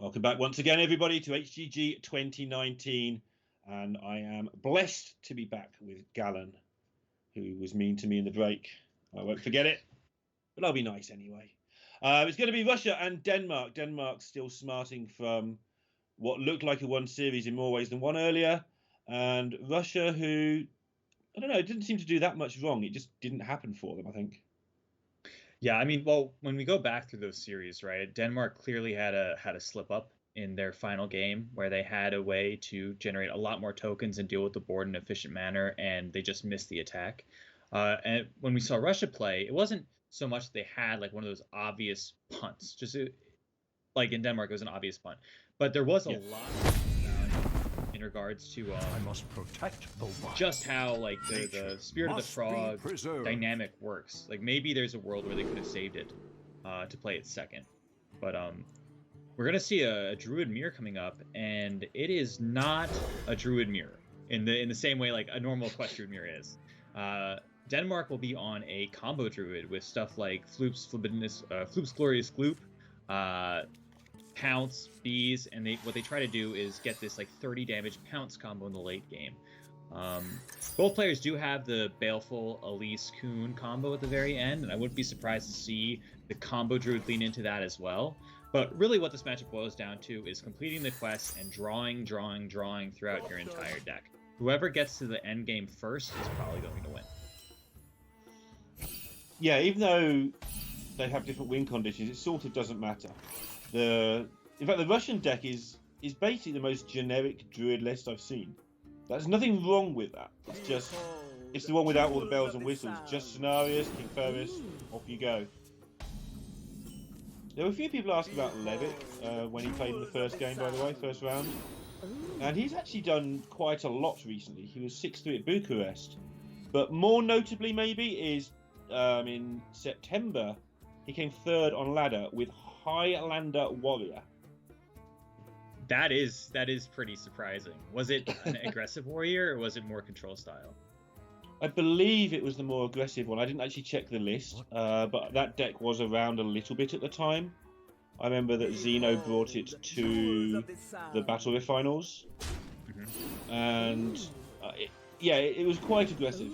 Welcome back once again, everybody, to HGG 2019. And I am blessed to be back with Gallon, who was mean to me in the break. I won't forget it, but I'll be nice anyway. It's going to be Russia and Denmark. Denmark still smarting from what looked like a won series in more ways than one earlier. And Russia, who, I don't know, didn't seem to do that much wrong. It just didn't happen for them, I think. Yeah, I mean, well, when we go back through those series, right, Denmark clearly had a slip up in their final game where they had a way to generate a lot more tokens and deal with the board in an efficient manner, and they just missed the attack. And when we saw Russia play, it wasn't so much that they had like one of those obvious punts, just like in Denmark, it was an obvious punt, but there was a lot in regards to I must protect the wild. Just how like the spirit of the frog dynamic works. Like maybe there's a world where they could have saved it to play it second, but we're gonna see a Druid mirror coming up, and it is not a Druid mirror in the same way like a normal quest Druid mirror is. Denmark will be on a combo Druid with stuff like Floop's Glorious Gloop, Pounce, Bees, and what they try to do is get this like 30 damage Pounce combo in the late game. Both players do have the Baleful Elise Kuhn combo at the very end, and I wouldn't be surprised to see the combo Druid lean into that as well. But really what this matchup boils down to is completing the quest and drawing throughout your entire deck. Whoever gets to the end game first is probably going to win. Yeah, even though they have different win conditions, it sort of doesn't matter. In fact, the Russian deck is basically the most generic Druid list I've seen. There's nothing wrong with that. It's the one without all the bells and whistles. Just Scenarios, King Ferris, off you go. There were a few people asking about Levitt when he played in the first game, by the way, first round. And he's actually done quite a lot recently. He was 6-3 at Bucharest. But more notably, maybe, is in September, he came third on ladder with Highlander Warrior. That is pretty surprising. Was it an aggressive warrior, or was it more control style? I believe it was the more aggressive one. I didn't actually check the list, but that deck was around a little bit at the time. I remember that Zeno brought it to the Battle Rift finals, and it was quite aggressive.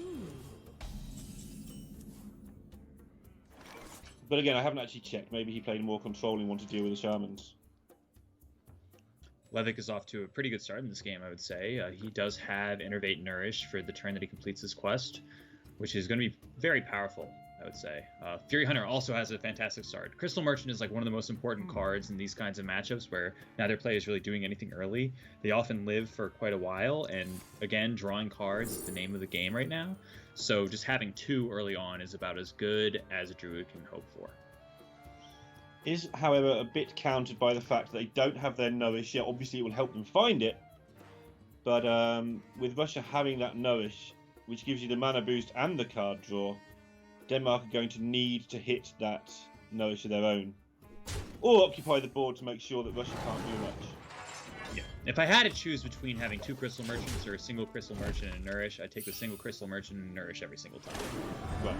But again, I haven't actually checked. Maybe he played a more controlling one to deal with the Shamans. Levick is off to a pretty good start in this game, I would say. He does have Innervate Nourish for the turn that he completes his quest, which is going to be very powerful, I would say. Fury Hunter also has a fantastic start. Crystal Merchant is like one of the most important cards in these kinds of matchups where neither player is really doing anything early. They often live for quite a while, and again, drawing cards is the name of the game right now. So just having two early on is about as good as a Druid can hope for. Is, however, a bit countered by the fact that they don't have their Nourish. Yeah, obviously it will help them find it, but with Russia having that Nourish, which gives you the mana boost and the card draw, Denmark are going to need to hit that Nourish of their own, or occupy the board to make sure that Russia can't do much. Yeah. If I had to choose between having two Crystal Merchants or a single Crystal Merchant and Nourish, I'd take the single Crystal Merchant and Nourish every single time. Right.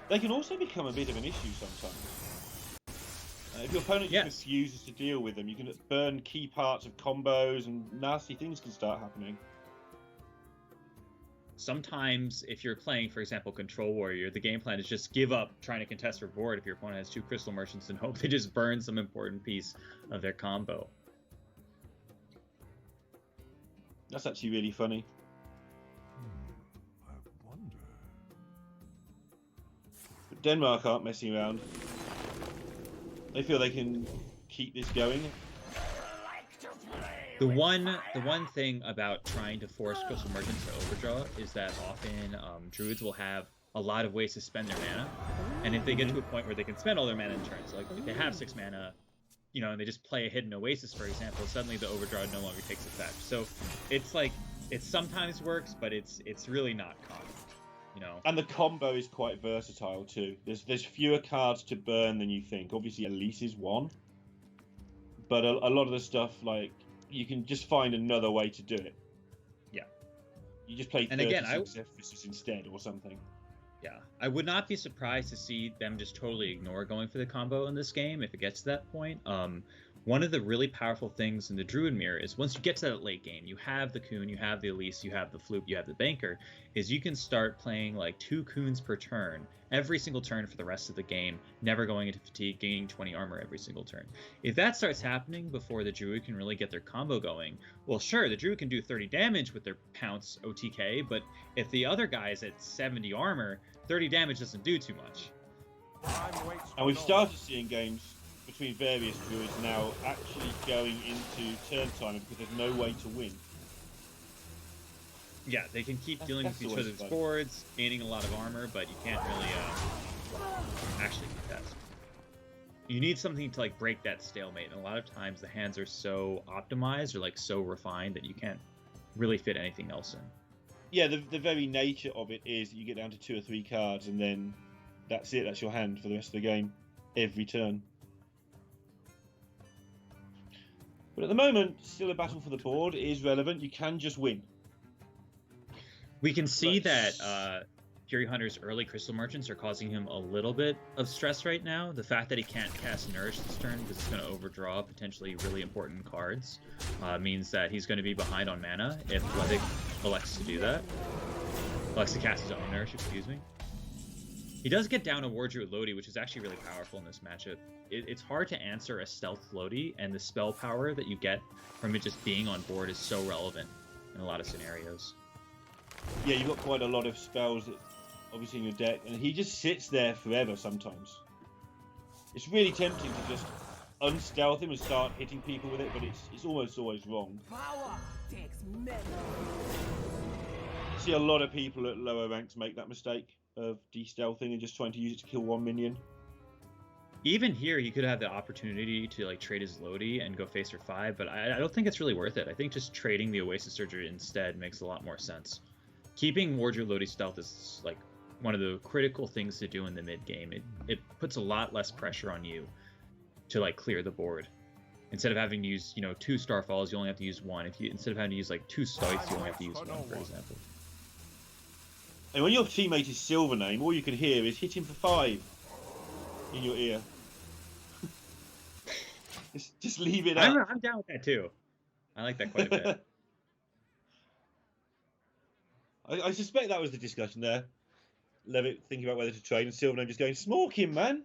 They can also become a bit of an issue sometimes. If your opponent refuses to deal with them, you can burn key parts of combos and nasty things can start happening. Sometimes, if you're playing, for example, Control Warrior, the game plan is just give up trying to contest your board if your opponent has two Crystal Merchants and hope they just burn some important piece of their combo. That's actually really funny. I wonder. But Denmark aren't messing around. They feel they can keep this going. The one thing about trying to force Crystal Merchants to overdraw is that often Druids will have a lot of ways to spend their mana, and if they get to a point where they can spend all their mana in turns, like if they have 6 mana, and they just play a hidden Oasis, for example, suddenly the overdraw no longer takes effect. So it's like it sometimes works, but it's really not common. And the combo is quite versatile too. There's fewer cards to burn than you think. Obviously, Elise is one, but a lot of the stuff, like, you can just find another way to do it. Yeah. You just play 36 Ephesus instead or something. Yeah, I would not be surprised to see them just totally ignore going for the combo in this game if it gets to that point. One of the really powerful things in the Druid mirror is once you get to that late game, you have the Coon, you have the Elise, you have the Flute, you have the Banker, is you can start playing like 2 Coons per turn, every single turn for the rest of the game, never going into fatigue, gaining 20 armor every single turn. If that starts happening before the Druid can really get their combo going, well, sure, the Druid can do 30 damage with their Pounce OTK, but if the other guy's at 70 armor, 30 damage doesn't do too much. And we've started seeing games between various Druids now actually going into turn time because there's no way to win. Yeah, they can keep dealing with each other's fun. boards, gaining a lot of armor, but you can't really actually contest. You need something to like break that stalemate, and a lot of times the hands are so optimized or like so refined that you can't really fit anything else in. Yeah, the very nature of it is you get down to 2 or 3 cards and then that's it, that's your hand for the rest of the game, every turn. But at the moment, still a battle for the board. It is relevant. You can just win. We can see that Fury Hunter's early Crystal Merchants are causing him a little bit of stress right now. The fact that he can't cast Nourish this turn because it's going to overdraw potentially really important cards means that he's going to be behind on mana if Levick elects to do that. Elects to cast his own Nourish, excuse me. He does get down a War Druid Lodi, which is actually really powerful in this matchup. It's hard to answer a stealth Lodi, and the spell power that you get from it just being on board is so relevant in a lot of scenarios. Yeah, you've got quite a lot of spells that obviously in your deck, and he just sits there forever sometimes. It's really tempting to just unstealth him and start hitting people with it, but it's almost always wrong. Power takes metal. I see a lot of people at lower ranks make that mistake of de-stealthing and just trying to use it to kill one minion. Even here, he could have the opportunity to like trade his Lodi and go face for 5, but I don't think it's really worth it. I think just trading the Oasis Surgery instead makes a lot more sense. Keeping War Druid Lodi stealth is like one of the critical things to do in the mid game. It puts a lot less pressure on you to like clear the board. Instead of having to use 2 Starfalls, you only have to use 1. Instead of having to use like 2 Stoics, you only have to use 1, for example. And when your teammate is Silver Name, all you can hear is hit him for 5 in your ear. just leave it up. I'm down with that too. I like that quite a bit. I suspect that was the discussion there. Levitt thinking about whether to trade and Silver Name just going, smoke him, man.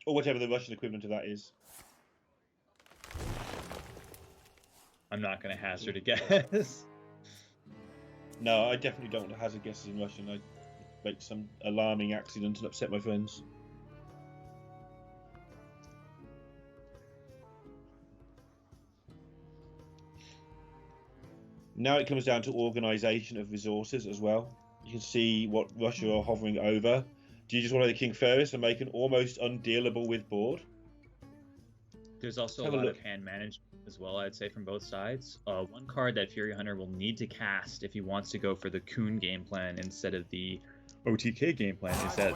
Or whatever the Russian equivalent of that is. I'm not going to hazard a guess. No, I definitely don't want to hazard guesses in Russian. I'd make some alarming accident and upset my friends. Now it comes down to organisation of resources as well. You can see what Russia are hovering over. Do you just want to King Ferris and make an almost undealable with board? There's also a lot of hand management as well, I'd say, from both sides. One card that Fury Hunter will need to cast if he wants to go for the Coon game plan instead of the OTK game plan is that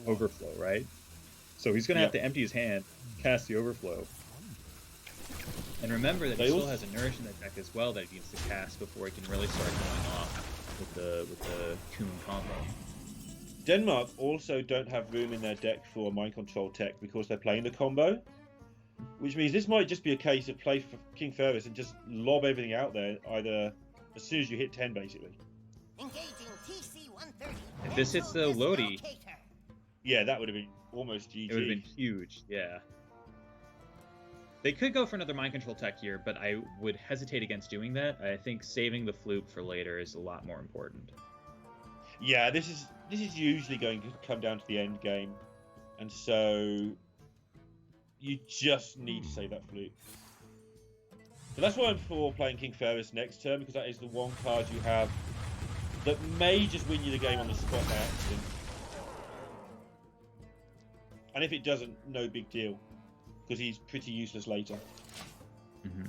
Overflow, right? So he's going to have to empty his hand, cast the Overflow. And remember that he still has a Nourish in the deck as well that he needs to cast before he can really start going off with the Coon combo. Denmark also don't have room in their deck for a mind control tech because they're playing the combo, which means this might just be a case of play for King Ferris and just lob everything out there either as soon as you hit 10, basically. If this hits the Lodi, yeah, that would have been almost GG. It would have been huge, yeah. They could go for another mind control tech here, but I would hesitate against doing that. I think saving the flute for later is a lot more important. Yeah, this is usually going to come down to the end game, and so you just need to save that flute. So that's why I'm for playing King Ferris next turn, because that is the one card you have that may just win you the game on the spot by accident. And if it doesn't, no big deal, because he's pretty useless later. Mm-hmm.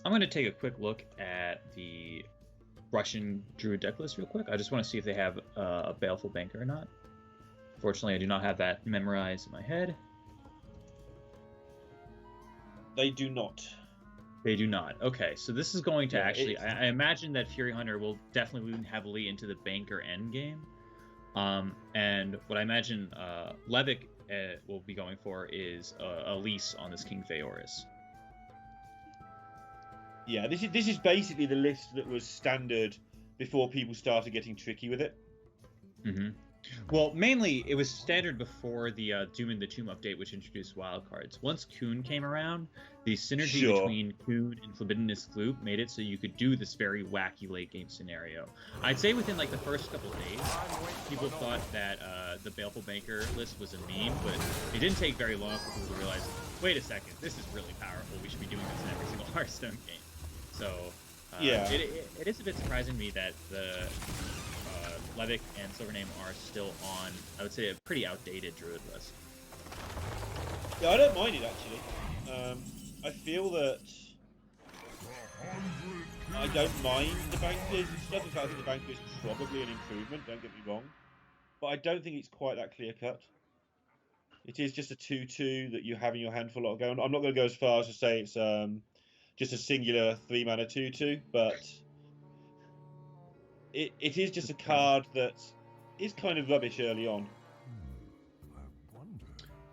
I'm going to take a quick look at the Russian Druid deck list real quick. I just want to see if they have a Baleful Banker or not. Fortunately, I do not have that memorized in my head. They do not. They do not. Okay, so this is going to actually... I imagine that Fury Hunter will definitely lean heavily into the Banker endgame. And what I imagine Levick will be going for is a lease on this King Phaeorus. Yeah, this is basically the list that was standard before people started getting tricky with it. Mm-hmm. Well, mainly it was standard before the Doom in the Tomb update, which introduced wildcards. Once Kuhn came around, the synergy between Kuhn and Libidinous Gloop made it so you could do this very wacky late game scenario. I'd say within like the first couple of days, people thought that the Baleful Banker list was a meme, but it didn't take very long for people to realize, wait a second, this is really powerful. We should be doing this in every single Hearthstone game. So yeah, it is a bit surprising to me that the Levick and Silvername are still on, I would say, a pretty outdated Druid list. Yeah, I don't mind it actually. I feel that I don't mind the bankers and stuff. In fact, I think the banker is probably an improvement, don't get me wrong. But I don't think it's quite that clear cut. It is just a 2/2 that you have in your hand for a lot of going. I'm not going to go as far as to say it's just a singular 3-mana 2/2, but it is just a card that is kind of rubbish early on.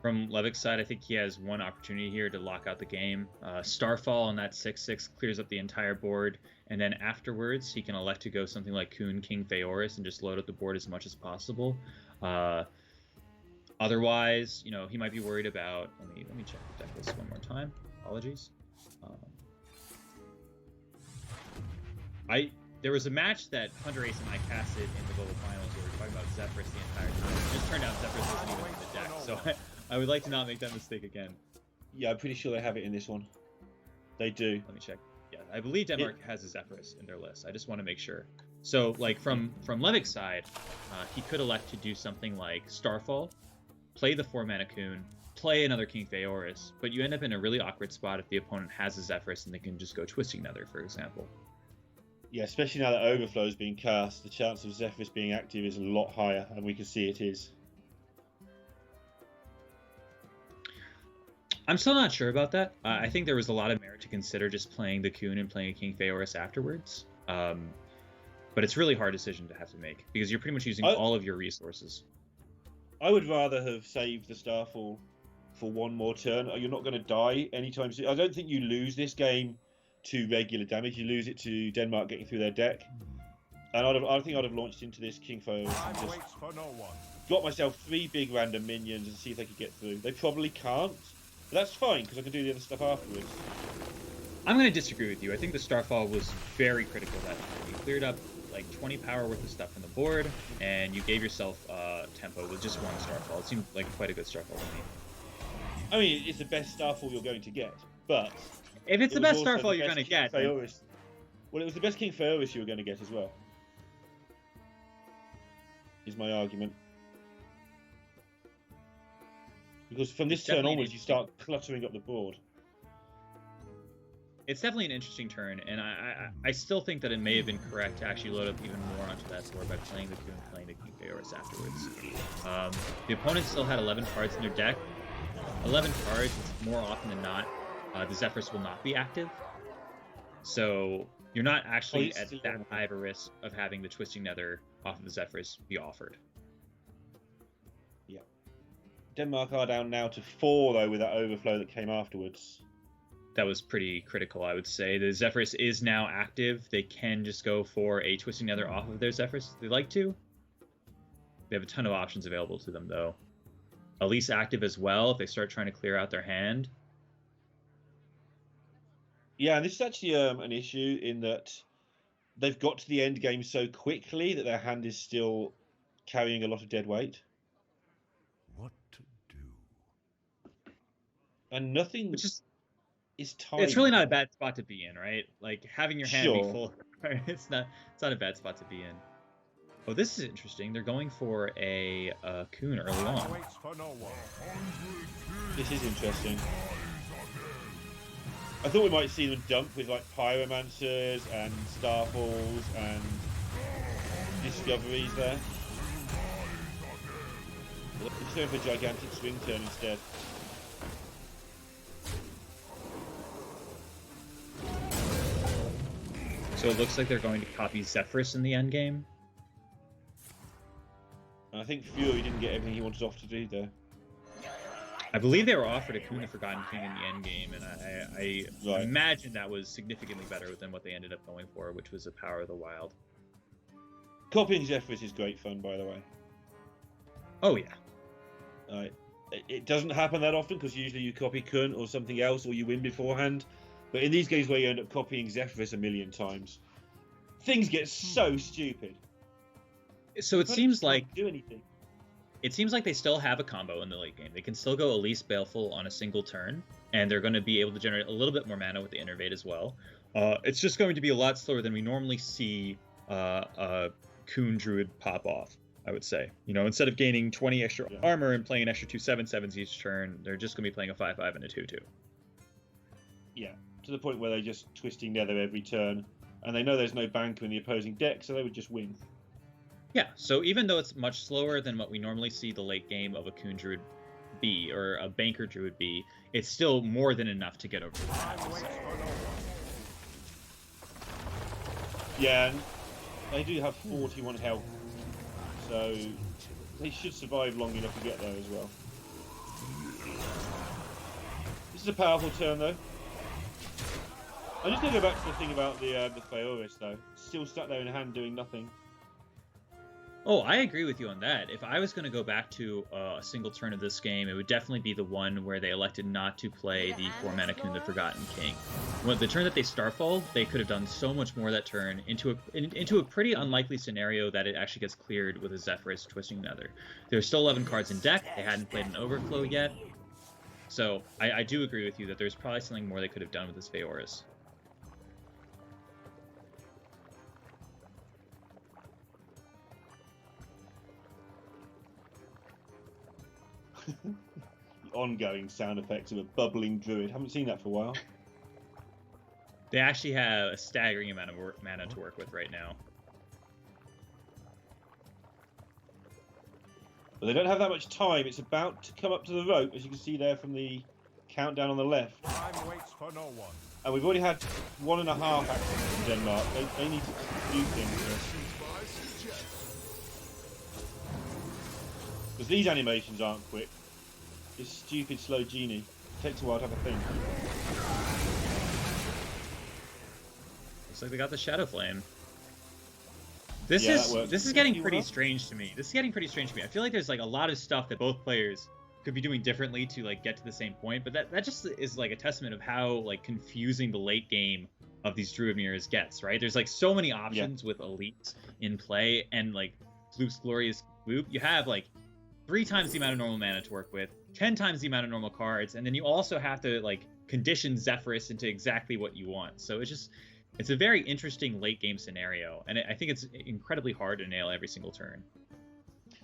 From Levick's side, I think he has one opportunity here to lock out the game. Starfall on that 6/6 clears up the entire board, and then afterwards he can elect to go something like Kuhn, King Phaeorus, and just load up the board as much as possible. Otherwise, you know, he might be worried about. Let me check the deck list one more time. Apologies. There was a match that Hunter Ace and I casted in the global finals where we were talking about Zephyrus the entire time. It just turned out Zephyrus wasn't even in the deck, so I would like to not make that mistake again. Yeah, I'm pretty sure they have it in this one. They do. Let me check. Yeah, I believe Denmark has a Zephyrus in their list. I just want to make sure. So, like, from Levick's side, he could elect to do something like Starfall, play the 4-mana Kuhn, play another King Phaeorus, but you end up in a really awkward spot if the opponent has a Zephyrus and they can just go Twisting Nether, for example. Yeah, especially now that Overflow is being cast, the chance of Zephyrus being active is a lot higher, and we can see it is. I'm still not sure about that. I think there was a lot of merit to consider just playing the Kuhn and playing a King Phaeorus afterwards. But it's a really hard decision to have to make, because you're pretty much using all of your resources. I would rather have saved the Starfall for one more turn. You're not going to die anytime soon. I don't think you lose this game to regular damage. You lose it to Denmark getting through their deck. And I think I'd have launched into this King Phaeorus and just got myself 3 big random minions and see if they could get through. They probably can't, but that's fine because I can do the other stuff afterwards. I'm going to disagree with you. I think the Starfall was very critical that time. You cleared up like 20 power worth of stuff from the board, and you gave yourself tempo with just one Starfall. It seemed like quite a good Starfall to me. I mean, it's the best Starfall you're going to get, but if it's the best Starfall you're going to get, well, it was the best King Phaeorus you were going to get as well, is my argument. Because from this turn onwards, you start cluttering up the board. It's definitely an interesting turn, and I still think that it may have been correct to actually load up even more onto that board by playing the Kuhn and playing the King Phaeorus afterwards. The opponent still had 11 cards in their deck. 11 cards, more often than not, the Zephyrus will not be active. So you're not actually at that high of a risk of having the Twisting Nether off of the Zephyrus be offered. Yeah. Denmark are down now to 4, though, with that Overflow that came afterwards. That was pretty critical, I would say. The Zephyrus is now active. They can just go for a Twisting Nether off of their Zephyrus if they'd like to. They have a ton of options available to them, though. Elise active as well if they start trying to clear out their hand. Yeah, and this is actually an issue in that they've got to the end game so quickly that their hand is still carrying a lot of dead weight. What to do? And nothing is timed. It's really not a bad spot to be in, right? Like having your hand be Sure. full. It's not a bad spot to be in. Oh, this is interesting. They're going for a Kuhn early on. This is interesting. I thought we might see them dump with like Pyromancers and Starfalls and Discoveries there. Let's go for a gigantic swing turn instead. So it looks like they're going to copy Zephyrus in the endgame. And I think Fury didn't get everything he wanted off to do there. I believe they were offered a Kun the Forgotten King in the end game, and I Right. imagine that was significantly better than what they ended up going for, which was a Power of the Wild. Copying Zephyrus is great fun, by the way. Oh yeah. It doesn't happen that often because usually you copy Kun or something else, or you win beforehand. But in these games where you end up copying Zephyrus a million times, things get so stupid. So it seems like do anything. It seems like they still have a combo in the late game. They can still go Elise Baleful on a single turn, and they're going to be able to generate a little bit more mana with the Innervate as well. It's just going to be a lot slower than we normally see Kun Druid pop off, I would say. You know, instead of gaining 20 extra armor and playing an extra 2 7/7s each turn, they're just going to be playing a 5/5 and a 2/2. Yeah, to the point where they're just twisting Nether every turn, and they know there's no banker in the opposing deck, so they would just win. Yeah, so even though it's much slower than what we normally see the late game of a Kun Druid be, or a Banker Druid be, it's still more than enough to get over the top. Yeah, and they do have 41 health, so they should survive long enough to get there as well. This is a powerful turn, though. I'm just going to go back to the thing about the Phaoris, though. Still stuck there in hand doing nothing. Oh, I agree with you on that. If I was going to go back to a single turn of this game, it would definitely be the one where they elected not to play the 4-mana Kun the Forgotten King. When the turn that they Starfall, they could have done so much more that turn into a pretty unlikely scenario that it actually gets cleared with a Zephyrus Twisting Nether. There's still 11 cards in deck. They hadn't played an Overflow yet. So I do agree with you that there's probably something more they could have done with this Phaoris. The ongoing sound effects of a bubbling druid. Haven't seen that for a while. They actually have a staggering amount of mana to work with right now. But they don't have that much time. It's about to come up to the rope, as you can see there from the countdown on the left. Time waits for no one. And we've already had 1.5 actions in Denmark. They need to do things. Because these animations aren't quick. This stupid slow genie. It takes a while to have a thing. Looks like they got the Shadow Flame. This is getting pretty strange to me. I feel like there's like a lot of stuff that both players could be doing differently to like get to the same point, but that just is like a testament of how like confusing the late game of these Druid mirrors gets, right? There's like so many options with elites in play, and like Floop's Glorious Floop, you have like 3 times the amount of normal mana to work with, 10 times the amount of normal cards, and then you also have to like condition Zephyrus into exactly what you want. So it's a very interesting late game scenario, and I think it's incredibly hard to nail every single turn.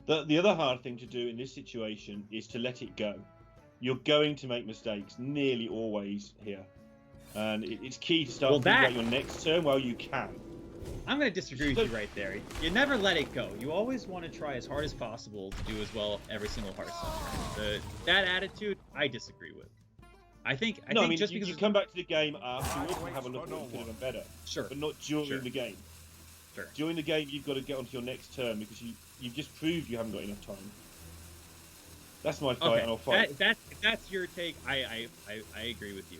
The other hard thing to do in this situation is to let it go. You're going to make mistakes nearly always here, and it's key to start thinking about your next turn while you can. I'm going to disagree with you right there. You never let it go. You always want to try as hard as possible to do as well every single Hearthstone turn. That attitude, I disagree with. I think just because you come back to the game afterwards and have a look at what you could have done better. Sure. But not during the game. Sure. During the game, you've got to get onto your next turn because you've just proved you haven't got enough time. That's my fight, and I'll fight. If that's your take, I agree with you.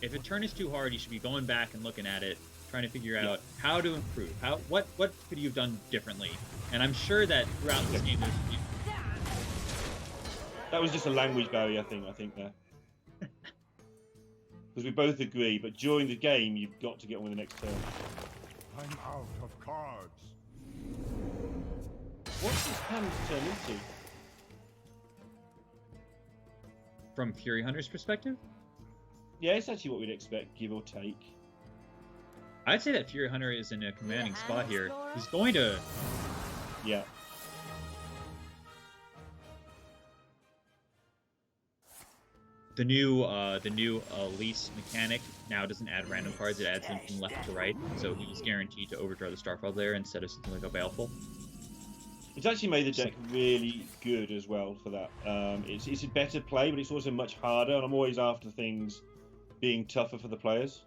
If a turn is too hard, you should be going back and looking at it, trying to figure out how to improve. What could you have done differently? And I'm sure that throughout this game, that was just a language barrier thing, I think, there. Because we both agree, but during the game, you've got to get on with the next turn. I'm out of cards. What's this hand turn into? From Fury Hunter's perspective? Yeah, it's actually what we'd expect, give or take. I'd say that Fury Hunter is in a commanding spot here. He's going to... Yeah. The new Elise mechanic now doesn't add random cards, it adds them from left to right, so he's guaranteed to overdraw the Starfall there instead of something like a Baleful. It's actually made the deck really good as well for that. It's a better play, but it's also much harder, and I'm always after things being tougher for the players.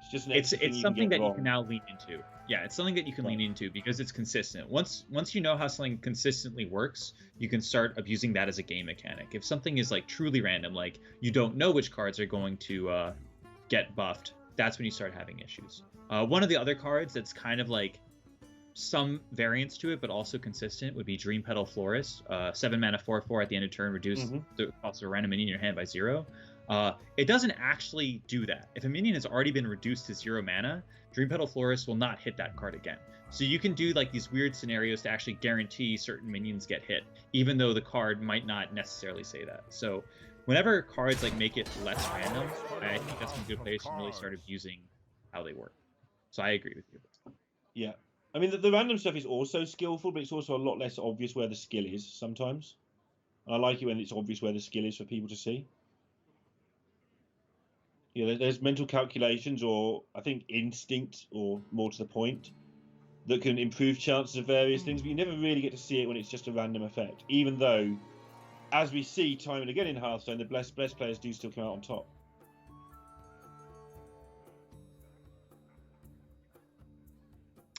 It's just an it's something that you can now lean into. Yeah, it's something that you can lean into because it's consistent. Once you know how something consistently works, you can start abusing that as a game mechanic. If something is like truly random, like you don't know which cards are going to get buffed, that's when you start having issues. One of the other cards that's kind of like some variance to it, but also consistent, would be Dream Petal Florist. 7 mana 4/4 at the end of turn, reduce the cost of a random minion in your hand by 0. It doesn't actually do that. If a minion has already been reduced to 0 mana, Dream Petal Florist will not hit that card again. So you can do like these weird scenarios to actually guarantee certain minions get hit, even though the card might not necessarily say that. So whenever cards like make it less random, I think that's when good players can really start abusing how they work. So I agree with you. Yeah. I mean, the random stuff is also skillful, but it's also a lot less obvious where the skill is sometimes. And I like it when it's obvious where the skill is for people to see. Yeah, there's mental calculations, or I think instinct, or more to the point, that can improve chances of various things, but you never really get to see it when it's just a random effect. Even though, as we see time and again in Hearthstone, the best players do still come out on top.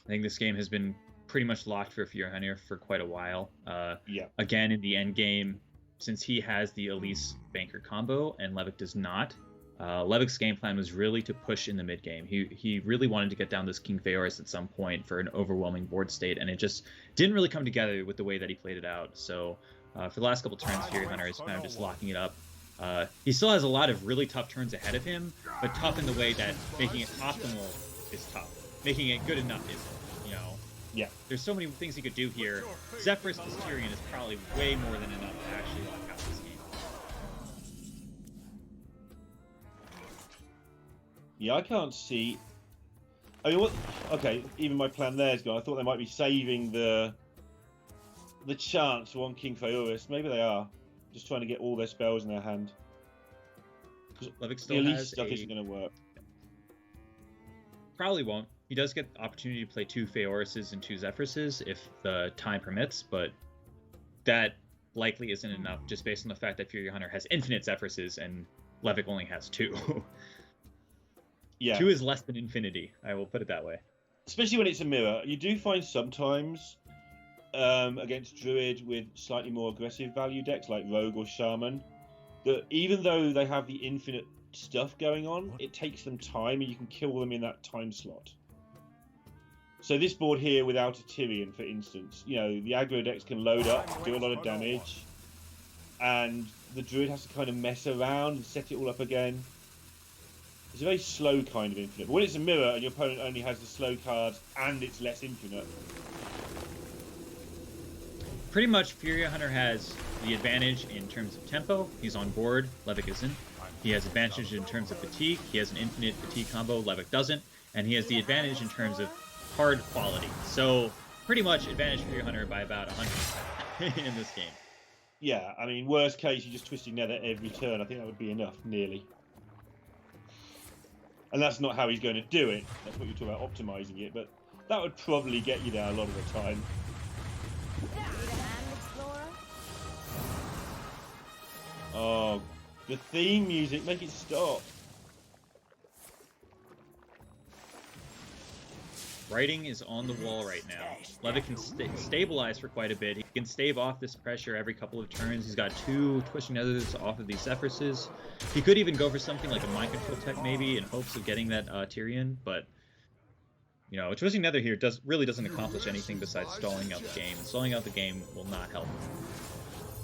I think this game has been pretty much locked for Fury Hunter for quite a while. Yeah. Again, in the end game, since he has the Elise Banker combo and Levick does not, Levick's game plan was really to push in the mid game. He really wanted to get down this King Feoris at some point for an overwhelming board state, and it just didn't really come together with the way that he played it out. So for the last couple turns, Fury Hunter is kind of just locking it up. He still has a lot of really tough turns ahead of him, but tough in the way that making it optimal is tough. Making it good enough isn't, you know? Yeah. There's so many things he could do here. Zephyrus plus Tyrion is probably way more than enough to actually lock out this game. Yeah, I can't see. I mean, what? Okay, even my plan there's gone. I thought they might be saving the chance for one King Feoris. Maybe they are just trying to get all their spells in their hand. Levick still the has Elise stuff isn't going to work. Probably won't. He does get the opportunity to play 2 Feorises and 2 Zephyruses if the time permits, but that likely isn't enough just based on the fact that Fury Hunter has infinite Zephyruses and Levick only has 2. Yeah. 2 is less than infinity, I will put it that way. Especially when it's a mirror. You do find sometimes against Druid with slightly more aggressive value decks like Rogue or Shaman, that even though they have the infinite stuff going on, it takes them time and you can kill them in that time slot. So this board here without a Tyrion, for instance, you know, the aggro decks can load up, do a lot of damage, and the Druid has to kind of mess around and set it all up again. It's a very slow kind of infinite. But when it's a mirror and your opponent only has the slow cards and it's less infinite. Pretty much, Fury Hunter has the advantage in terms of tempo. He's on board. Levick isn't. He has advantage in terms of fatigue. He has an infinite fatigue combo. Levick doesn't. And he has the advantage in terms of card quality. So, pretty much advantage Fury Hunter by about 100% in this game. Yeah, I mean, worst case, you're just twisting nether every turn. I think that would be enough, nearly. And that's not how he's going to do it. That's what you're talking about, optimizing it. But that would probably get you there a lot of the time. Oh, the theme music, make it stop. Writing is on the wall right now. Levick can stabilize for quite a bit. He can stave off this pressure every couple of turns. He's got 2 Twisting Nethers off of these Zephyruses. He could even go for something like a Mind Control tech maybe in hopes of getting that Tyrion, but you know, Twisting Nether here really doesn't accomplish anything besides stalling out the game. Stalling out the game will not help.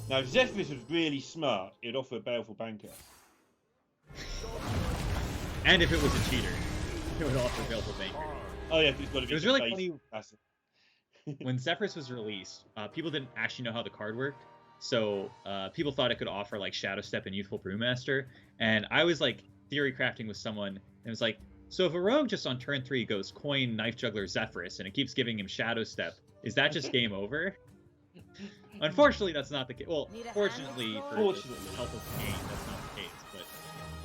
Now, if Zephyrus was really smart, it would offer a Baleful Banker. And if it was a cheater, it would offer Baleful Banker. Oh yeah, it's got to be. It was really funny when Zephyrus was released. People didn't actually know how the card worked, so people thought it could offer like Shadow Step and Youthful Brewmaster. And I was like theory crafting with someone, and it was like, so if a rogue just on turn 3 goes Coin, Knife Juggler, Zephyrus, and it keeps giving him Shadow Step, is that just game over? Unfortunately, that's not the case. Well, fortunately for the health of the game, that's not the case. But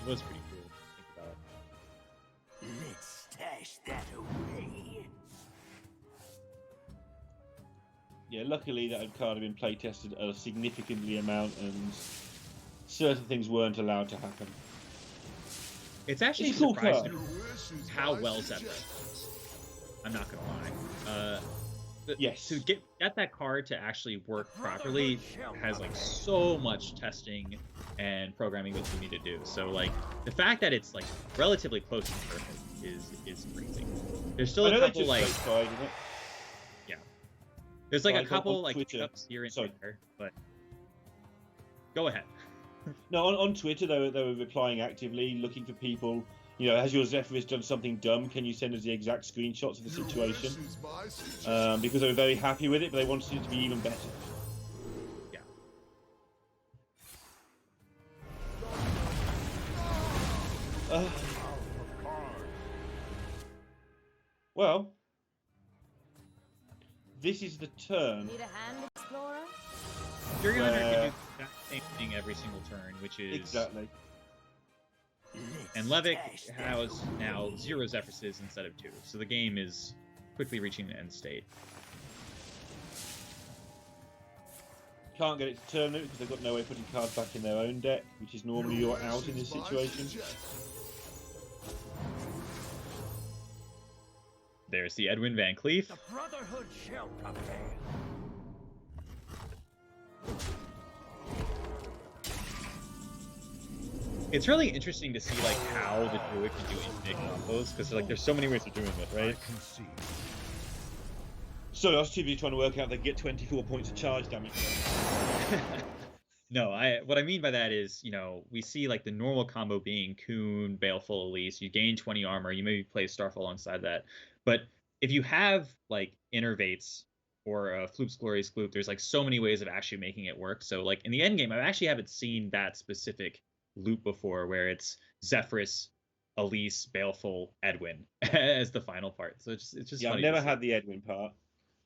it was pretty cool to think about. Let's stash that away. Yeah, luckily that card had been play tested a significantly amount, and certain things weren't allowed to happen. It's actually It's a cool surprising card. how well Zephyrus plays. I'm not gonna lie. Yes. To get that card to actually work properly has like so much testing and programming that you need to do. So like the fact that it's like relatively close to perfect is crazy. There's still a couple like yeah. There's like a couple like hiccups here and there, but go ahead. No, on Twitter they were replying actively, looking for people. You know, has your Zephyrus done something dumb? Can you send us the exact screenshots of the situation? Because they were very happy with it, but they wanted it to be even better. Yeah. Well, this is the turn. Need a hand, Explorer? Fury Hunter can do that same thing every single turn, which is exactly. And Levick has now 0 Zephyruses instead of 2, so the game is quickly reaching the end state. Can't get it to turn it because they've got no way of putting cards back in their own deck, which is normally you're out in this situation. There's the Edwin Van Cleef. The Brotherhood shall prevail. It's really interesting to see like how the Druid can do infinite combos because like there's so many ways of doing it, right? So I was too busy trying to work out they get 24 points of charge damage. No, what I mean by that is, you know, we see like the normal combo being Coon, Baleful Elise, you gain 20 armor, you maybe play Starfall alongside that. But if you have like Innervates or Floop's Glorious Gloop, there's like so many ways of actually making it work. So like in the end game, I actually haven't seen that specific loop before where it's Zephyrus, Elise, Baleful, Edwin as the final part. So it's just yeah, funny I've never had the Edwin part.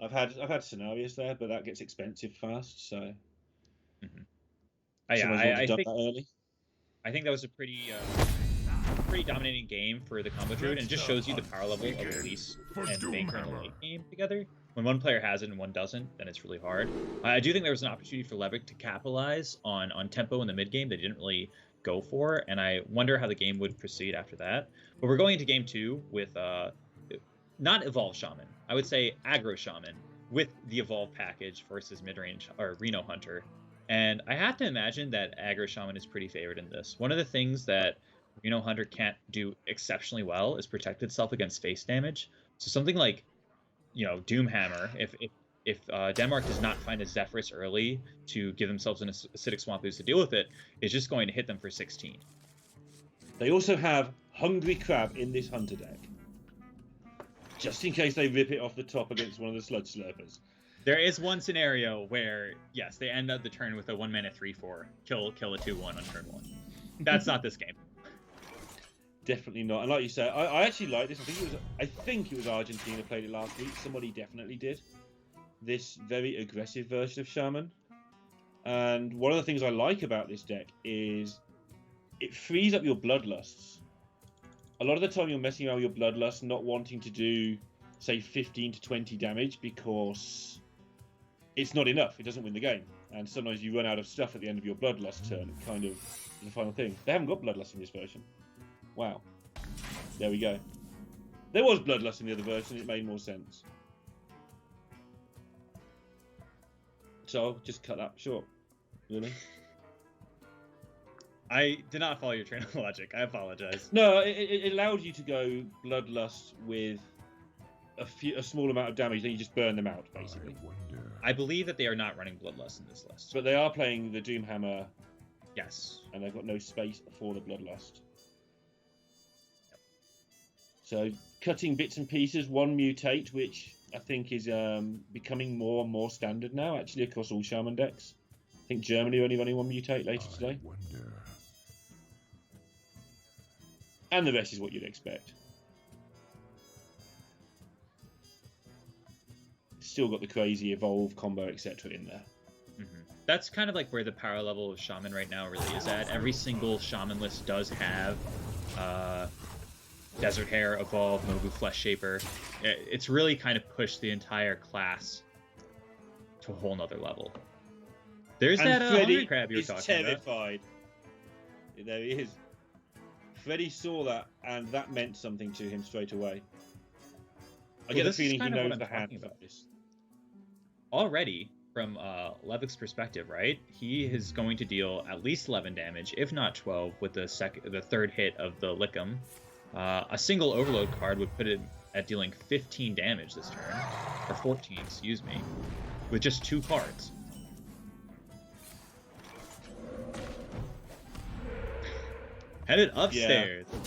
I've had scenarios there, but that gets expensive fast. So yeah, I think that early. I think that was a pretty dominating game for the combo Druid, and it just shows you the power level of Elise and Banker in the late game together. When one player has it and one doesn't, then it's really hard. I do think there was an opportunity for Levick to capitalize on tempo in the mid game. They didn't really go for, and I wonder how the game would proceed after that. But we're going into game 2 with not Evolve Shaman. I would say Aggro Shaman with the Evolve package versus mid-range or Reno Hunter. And I have to imagine that Aggro Shaman is pretty favored in this. One of the things that Reno Hunter can't do exceptionally well is protect itself against face damage. So something like, you know, Doomhammer, if Denmark does not find a Zephyrus early to give themselves an Acidic Swamp boost to deal with it, is just going to hit them for 16. They also have Hungry Crab in this Hunter deck, just in case they rip it off the top against one of the Sludge Slurpers. There is one scenario where, yes, they end up the turn with a 1-mana 3/4, kill a 2/1 on turn 1. That's not this game. Definitely not. And like you said, I actually like this. I think it was Argentina played it last week. Somebody definitely did. This very aggressive version of Shaman. And one of the things I like about this deck is it frees up your Bloodlusts. A lot of the time you're messing around with your Bloodlust, not wanting to do, say, 15 to 20 damage because it's not enough. It doesn't win the game. And sometimes you run out of stuff at the end of your Bloodlust turn. It kind of is the final thing. They haven't got Bloodlust in this version. Wow. There we go. There was Bloodlust in the other version. It made more sense. So I'll just cut that short. Really? I did not follow your train of logic. I apologize. No, it allowed you to go Bloodlust with a small amount of damage, then you just burn them out, basically. I believe that they are not running Bloodlust in this list. But they are playing the Doomhammer. Yes. And they've got no space for the Bloodlust. Yep. So, cutting bits and pieces, one mutate, which I think is becoming more and more standard now, actually, across all Shaman decks. I think Germany are only running one mutate later today. And the rest is what you'd expect. Still got the crazy evolve combo, etc. in there. That's kind of like where the power level of Shaman right now really is at. Every single Shaman list does have Desert Hare, Evolve, Mobu, Flesh Shaper. It's really kind of pushed the entire class to a whole nother level. There's and that Freddy Crab you were talking terrified. There he is. Freddy saw that, and that meant something to him straight away. I get a this is feeling he kind of what knows I'm the hand. talking about. Already, from Levik's perspective, right? He is going to deal at least 11 damage, if not 12, with the third hit of the Lickum. A single Overload card would put it at dealing 15 damage this turn, or 14, excuse me, with just 2 cards. Headed upstairs. Yeah.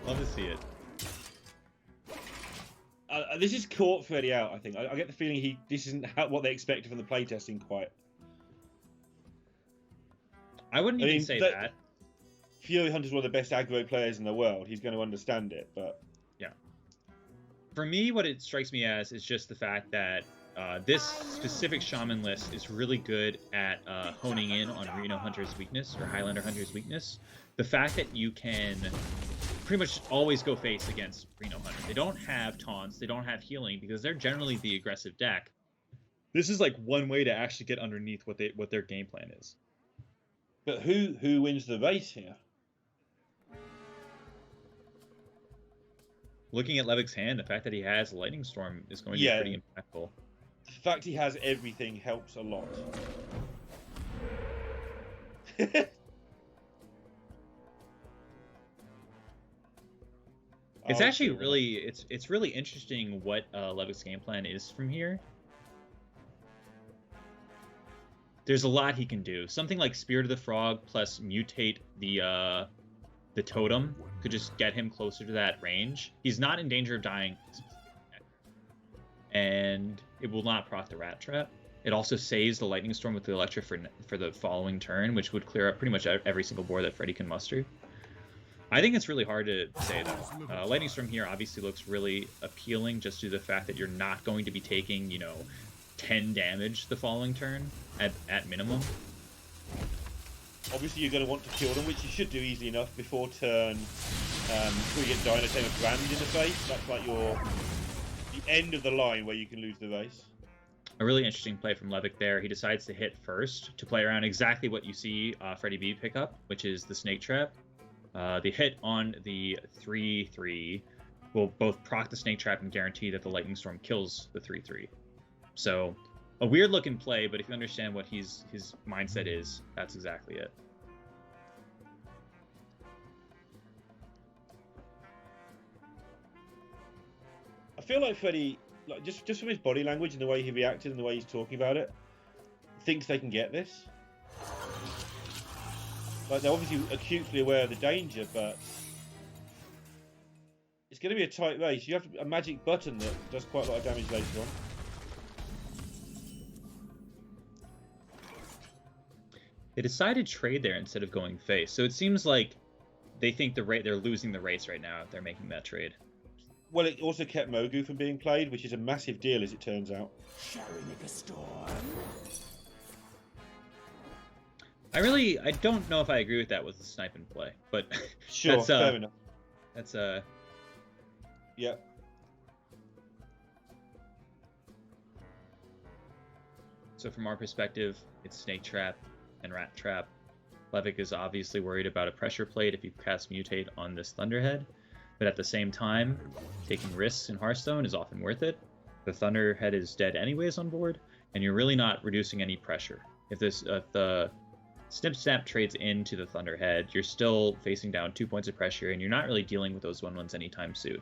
Love to see it. This has caught Freddy out, I think. I get the feeling this isn't what they expected from the playtesting quite. I wouldn't even say that. Fury Hunter's one of the best aggro players in the world. He's going to understand it, but... Yeah. For me, what it strikes me as is just the fact that this specific Shaman list is really good at honing in on Reno Hunter's weakness, or Highlander Hunter's weakness. The fact that you can pretty much always go face against Reno Hunter. They don't have taunts, they don't have healing, because they're generally the aggressive deck. This is like one way to actually get underneath what their game plan is. But who wins the race here? Looking at Levik's hand, the fact that he has Lightning Storm is going to be pretty impactful. The fact he has everything helps a lot. It's actually really it's really interesting what Levik's game plan is from here. There's a lot he can do. Something like Spirit of the Frog plus mutate the totem could just get him closer to that range. He's not in danger of dying, and it will not proc the Rat Trap. It also saves the Lightning Storm with the Electra for the following turn, which would clear up pretty much every single board that Freddy can muster. I think it's really hard to say, though. Lightning Storm here obviously looks really appealing just due to the fact that you're not going to be taking, 10 damage the following turn at minimum. Obviously, you're going to want to kill them, which you should do easily enough before turn. Before you get Dynatame with Brand in the face. That's like the end of the line where you can lose the race. A really interesting play from Levik there. He decides to hit first to play around exactly what you see Freddy B pick up, which is the Snake Trap. The hit on the 3/3 will both proc the Snake Trap and guarantee that the Lightning Storm kills the 3/3. So, a weird looking play, but if you understand what his mindset is, that's exactly it. I feel like Freddy, just from his body language and the way he reacted and the way he's talking about it, thinks they can get this. Like, they're obviously acutely aware of the danger, but it's going to be a tight race. You have a magic button that does quite a lot of damage later on. They decided trade there instead of going face, so it seems like they think they're losing the race right now if they're making that trade. Well, it also kept Mogu from being played, which is a massive deal as it turns out. Shall we make a storm? I don't know if I agree with that with the sniping play, but sure, fair enough. That's yeah. So from our perspective, it's Snake Trap and Rat Trap. Levik is obviously worried about a pressure plate if you cast Mutate on this Thunderhead, but at the same time, taking risks in Hearthstone is often worth it. The Thunderhead is dead anyways on board, and you're really not reducing any pressure. If the Snip Snap trades into the Thunderhead, you're still facing down 2 points of pressure, and you're not really dealing with those 1/1s anytime soon.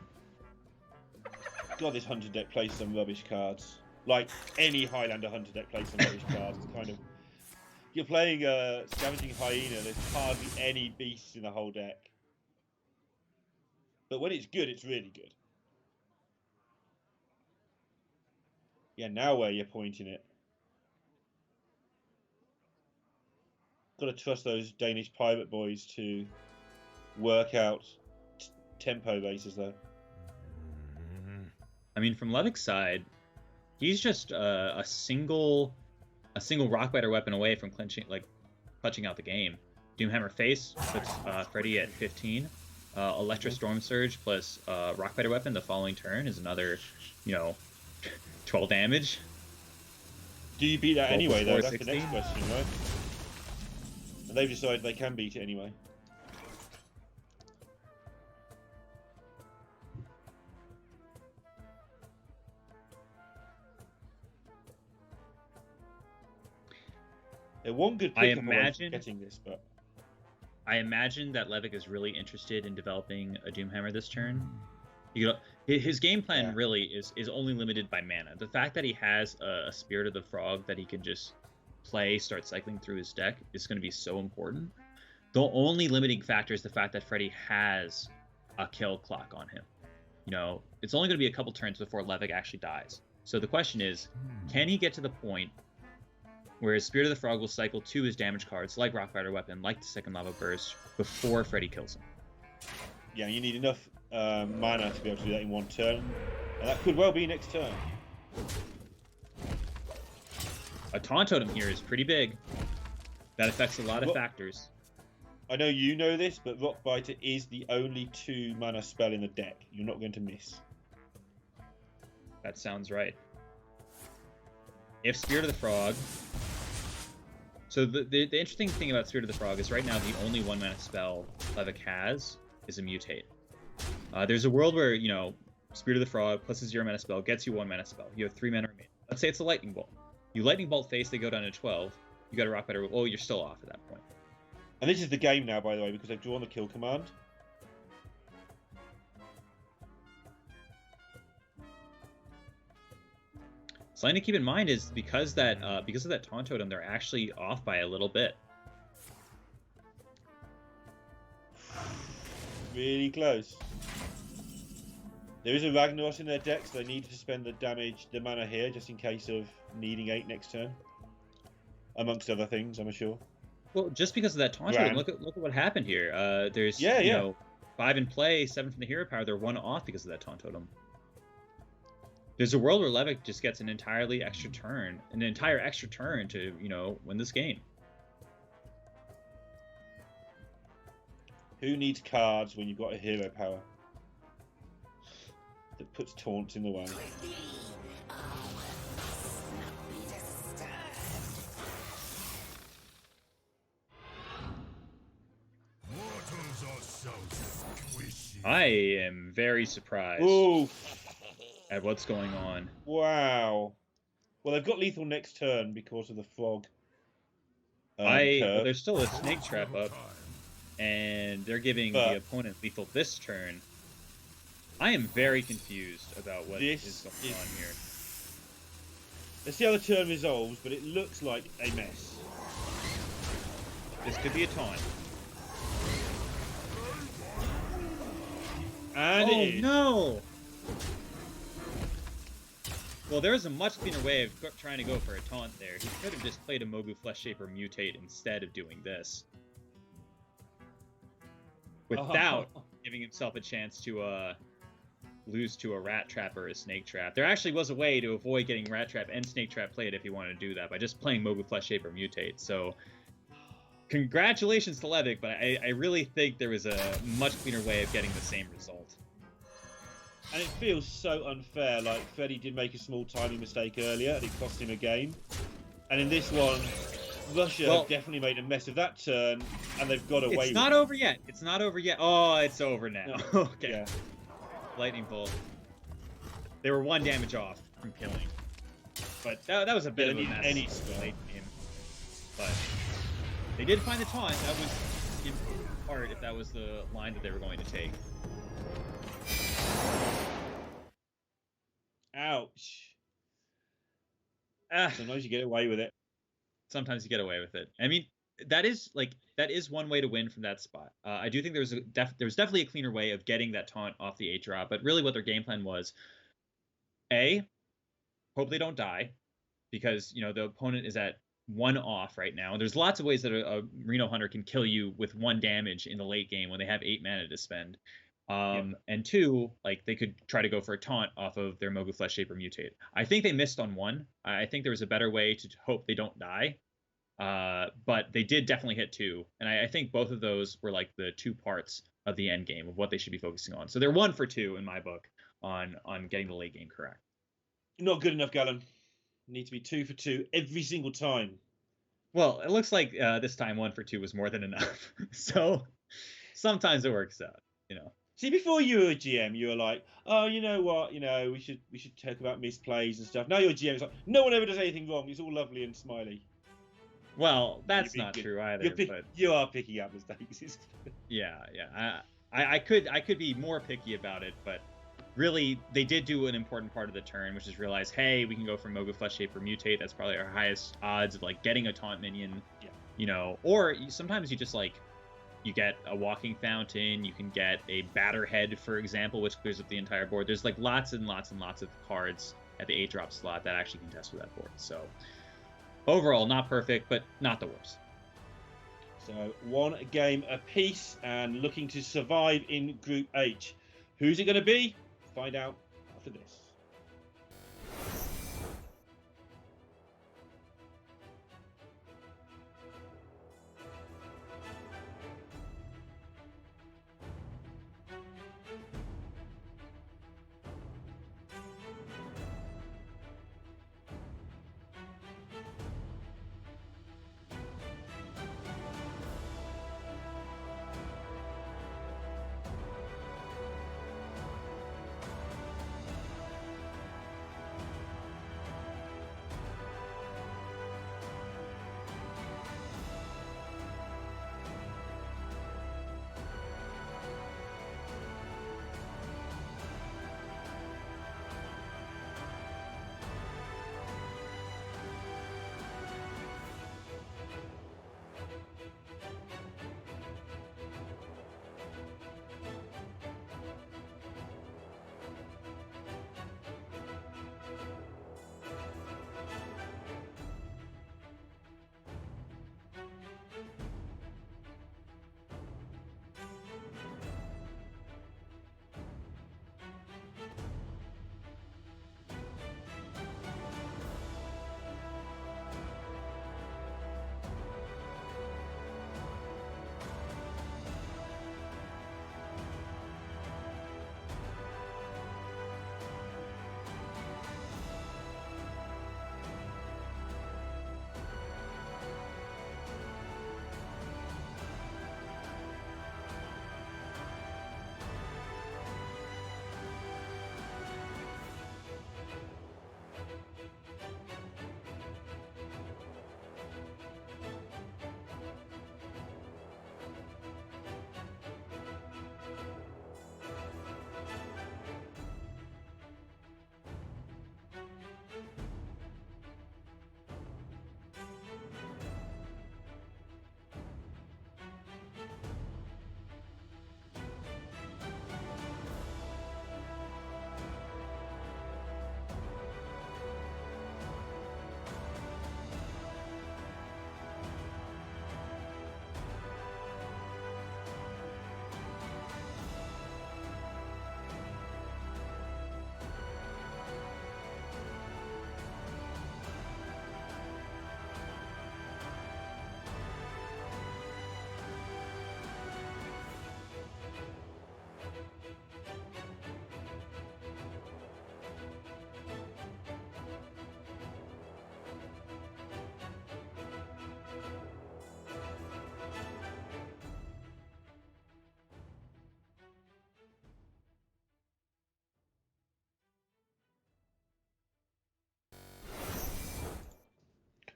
God, this Hunter deck plays some rubbish cards. Like any Highlander Hunter deck plays some rubbish cards. It's kind of... You're playing a Scavenging Hyena, there's hardly any beasts in the whole deck. But when it's good, it's really good. Yeah, now where you're pointing it. Got to trust those Danish pirate boys to work out tempo races, though. I mean, from Levik's side, he's just a single Rockbiter weapon away from clutching out the game. Doomhammer Face puts Freddy at 15. Electra Storm Surge plus Rockbiter weapon the following turn is another, 12 damage. Do you beat that anyway, though? That's 16? the next question, right? And they've decided they can beat it anyway. They're one good I pickup away from imagine getting this, but that Levick is really interested in developing a Doomhammer this turn. His game plan really is only limited by mana. The fact that he has a Spirit of the Frog that he can just start cycling through his deck is going to be so important. The only limiting factor is the fact that Freddy has a kill clock on him. It's only going to be a couple turns before Levick actually dies. So the question is, can he get to the point where his Spirit of the Frog will cycle to his damage cards, like Rock Rider Weapon, like the second Lava Burst, before Freddy kills him? Yeah, you need enough mana to be able to do that in one turn. And that could well be next turn. A Taunt Totem here is pretty big. That affects a lot of factors. I know you know this, but Rockbiter is the only 2 mana spell in the deck. You're not going to miss. That sounds right. If Spirit of the Frog... So the interesting thing about Spirit of the Frog is right now the only 1 mana spell Levick has is a Mutate. There's a world where, Spirit of the Frog plus a 0 mana spell gets you 1 mana spell. You have 3 mana remaining. Let's say it's a Lightning Bolt. You Lightning Bolt face, they go down to 12. You got a Rock Rider. Oh, you're still off at that point. And this is the game now, by the way, because they've drawn the kill command. Something to keep in mind is because of that Taunt Totem, they're actually off by a little bit. Really close. There is a Ragnaros in their deck, so they need to spend the mana here, just in case of needing 8 next turn. Amongst other things, I'm sure. Well, just because of that Taunt Totem, look at what happened here. There's 5 in play, 7 from the hero power. They're 1 off because of that Taunt Totem. There's a world where Levick just gets an entire extra turn to, win this game. Who needs cards when you've got a hero power that puts taunts in the way? I am very surprised at what's going on. Wow. Well, they've got lethal next turn because of the frog. There's still a snake trap up, and they're giving the opponent lethal this turn. I am very confused about what is going on here. Let's see how the turn resolves, but it looks like a mess. This could be a taunt. And it is. No! Well, there's a much cleaner way of trying to go for a taunt there. He could have just played a Mogu Flesh Shaper Mutate instead of doing this. Without giving himself a chance to lose to a Rat Trap or a Snake Trap. There actually was a way to avoid getting Rat Trap and Snake Trap played if he wanted to do that, by just playing Mogu Flesh Shaper Mutate. So, congratulations to Levick, but I really think there was a much cleaner way of getting the same result. And it feels so unfair. Like, Freddy did make a small timing mistake earlier, and it cost him a game. And in this one, Russia have definitely made a mess of that turn, and they've got away with it. It's not over yet. It's not over yet. Oh, it's over now. No. Okay. Yeah. Lightning Bolt. They were 1 damage off from killing. But that was a bit of a mess late game. But they did find the taunt. That was in part if that was the line that they were going to take. Ouch. Ah. Sometimes you get away with it. Sometimes you get away with it. I mean, that is one way to win from that spot. I do think there was definitely a cleaner way of getting that taunt off the 8-drop, but really what their game plan was, hope they don't die, because the opponent is at 1 off right now. There's lots of ways that a Reno Hunter can kill you with 1 damage in the late game when they have 8 mana to spend. And 2, they could try to go for a taunt off of their Mogu Flesh Shaper Mutate. I think they missed on 1. I think there was a better way to hope they don't die. But they did definitely hit 2. And I think both of those were the 2 parts of the end game of what they should be focusing on. So they're 1 for 2 in my book on getting the late game correct. Not good enough, Gallon. Need to be 2 for 2 every single time. Well, it looks like this time 1 for 2 was more than enough. So sometimes it works out, See, before you were a GM, you were like, oh, you know what, we should talk about misplays and stuff. Now you're a GM, it's like, no one ever does anything wrong. It's all lovely and smiley. Well, that's not true either. You are picking up mistakes. Yeah. I could be more picky about it, but really, they did do an important part of the turn, which is realize, hey, we can go for Moga Flesh Shaper Mutate. That's probably our highest odds of like getting a taunt minion. Yeah. You know, or sometimes you just like you get a Walking Fountain. You can get a Batterhead, for example, which clears up the entire board. There's like lots and lots and lots of cards at the 8-drop slot that actually contest with that board. So overall, not perfect, but not the worst. So 1 game apiece and looking to survive in Group H. Who's it going to be? Find out after this.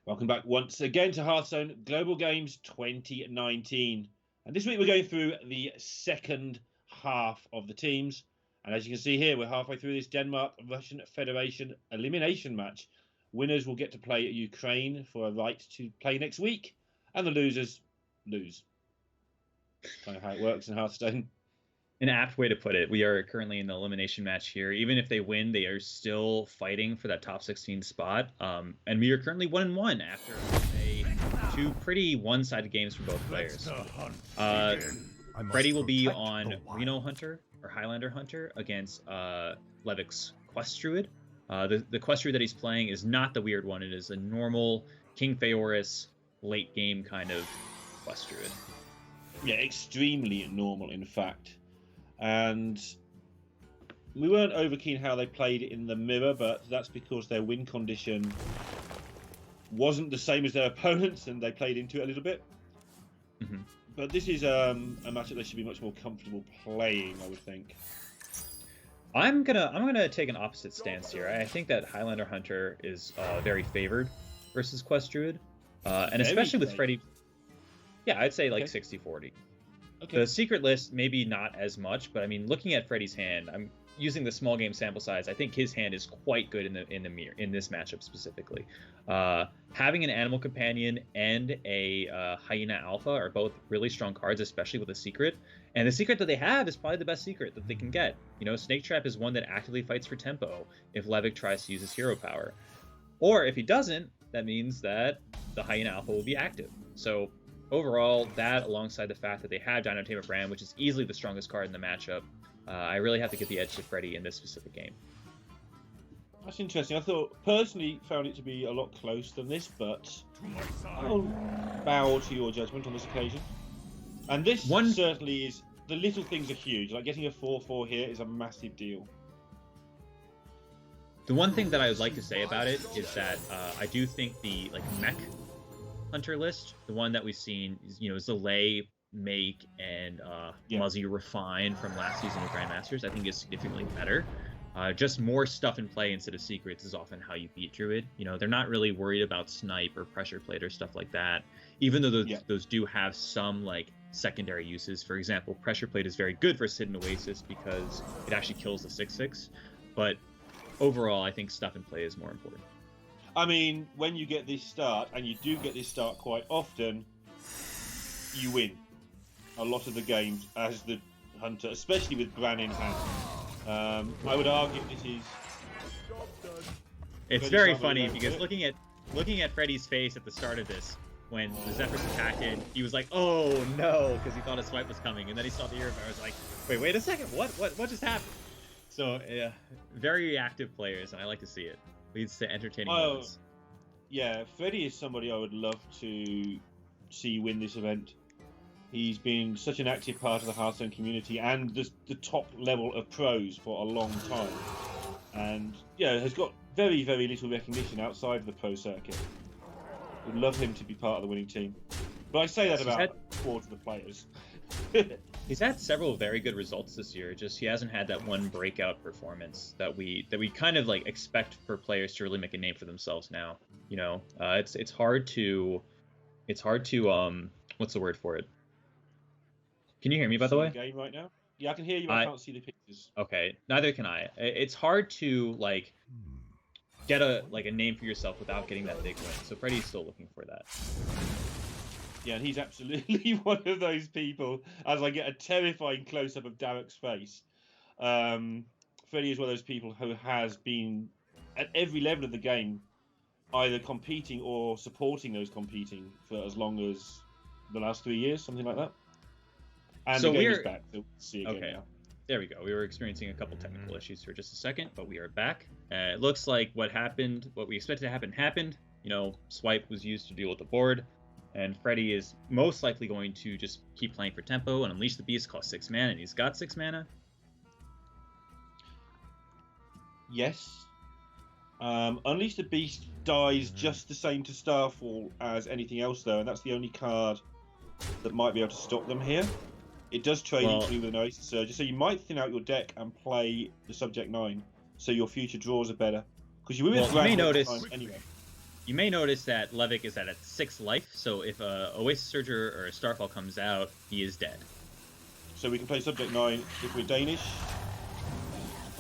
Welcome back once again to Hearthstone Global Games 2019. And this week we're going through the second half of the teams. And as you can see here, we're halfway through this Denmark-Russian Federation elimination match. Winners will get to play Ukraine for a right to play next week. And the losers lose. Kind of how it works in Hearthstone. An apt way to put it. We are currently in the elimination match here. Even if they win, they are still fighting for that top 16 spot. And we are currently 1-1 after two pretty one-sided games from both players. Freddy will be on Reno Hunter or Highlander Hunter against Levik's Quest Druid. The Quest Druid that he's playing is not the weird one. It is a normal King Feoris late game kind of Quest Druid. Yeah, extremely normal, in fact. And we weren't over keen how they played it in the mirror, but that's because their win condition wasn't the same as their opponents, and they played into it a little bit. Mm-hmm. But this is a match that they should be much more comfortable playing, I would think. I'm gonna take an opposite stance here. I think that Highlander Hunter is very favored versus Quest Druid. And especially with safe. Freddy, yeah, I'd say like Okay. 60-40. Okay. The secret list, maybe not as much, but I mean, looking at Freddy's hand, I'm using the small game sample size. I think his hand is quite good in this matchup specifically. Having an animal companion and a hyena alpha are both really strong cards, especially with a secret. And the secret that they have is probably the best secret that they can get. You know, Snake Trap is one that actively fights for tempo if Levick tries to use his hero power, or if he doesn't, that means that the hyena alpha will be active. So overall, that alongside the fact that they have Dino Tamer Brand, which is easily the strongest card in the matchup, I really have to give the edge to Freddy in this specific game. That's interesting. I personally found it to be a lot closer than this, but I'll bow to your judgment on this occasion. And this certainly is, the little things are huge. Like getting a 4/4 here is a massive deal. The one thing that I would like to say about it is that I do think the mech hunter list, the one that we've seen, is, you know, Zalay, Make, and Muzzy Refine from last season of Grandmasters, I think is significantly better. Just more stuff in play instead of secrets is often how you beat Druid. You know, they're not really worried about snipe or pressure plate or stuff like that, even though those do have some like secondary uses. For example, pressure plate is very good for Sid and Oasis because it actually kills the 6/6, but overall, I think stuff in play is more important. I mean, when you get this start, and you do get this start quite often, you win a lot of the games as the hunter, especially with Bran in hand. I would argue this is... It's very funny because looking at Freddy's face at the start of this, when the Zephyrs attacked it, he was like, "Oh no," because he thought a swipe was coming, and then he saw the hero power. I was like, "Wait a second, what just happened?" So yeah, very reactive players, and I like to see it. Leads to entertaining moments. Yeah, Freddy is somebody I would love to see win this event. He's been such an active part of the Hearthstone community and the top level of pros for a long time, and has got very, very little recognition outside of the pro circuit. Would love him to be part of the winning team, but I say that about a quarter of the players. He's had several very good results this year. Just he hasn't had that one breakout performance that we kind of like expect for players to really make a name for themselves now. You know, it's hard to what's the word for it? Can you hear me, by the way? Game right now? Yeah, I can hear you. I can't see the pictures. Okay, neither can I. It's hard to like get a name for yourself without getting that big win. So Freddy's still looking for that. Yeah, and he's absolutely one of those people. As I get a terrifying close-up of Derek's face, Freddy is one of those people who has been at every level of the game, either competing or supporting those competing for as long as the last 3 years, something like that. And so the game is back. So we'll see again now. There we go. We were experiencing a couple technical issues for just a second, but we are back. It looks like what we expected to happen happened. You know, swipe was used to deal with the board. And Freddy is most likely going to just keep playing for tempo and Unleash the Beast costs 6 mana, and he's got 6 mana. Yes. Unleash the Beast dies just the same to Starfall as anything else, though, and that's the only card that might be able to stop them here. It does trade easily with an Oasis Surge, so you might thin out your deck and play the Subject 9, so your future draws are better. Because you may notice anyway. You may notice that Levick is at 6 life, so if a Oasis Surger or a Starfall comes out, he is dead. So we can play Subject 9 if we're Danish,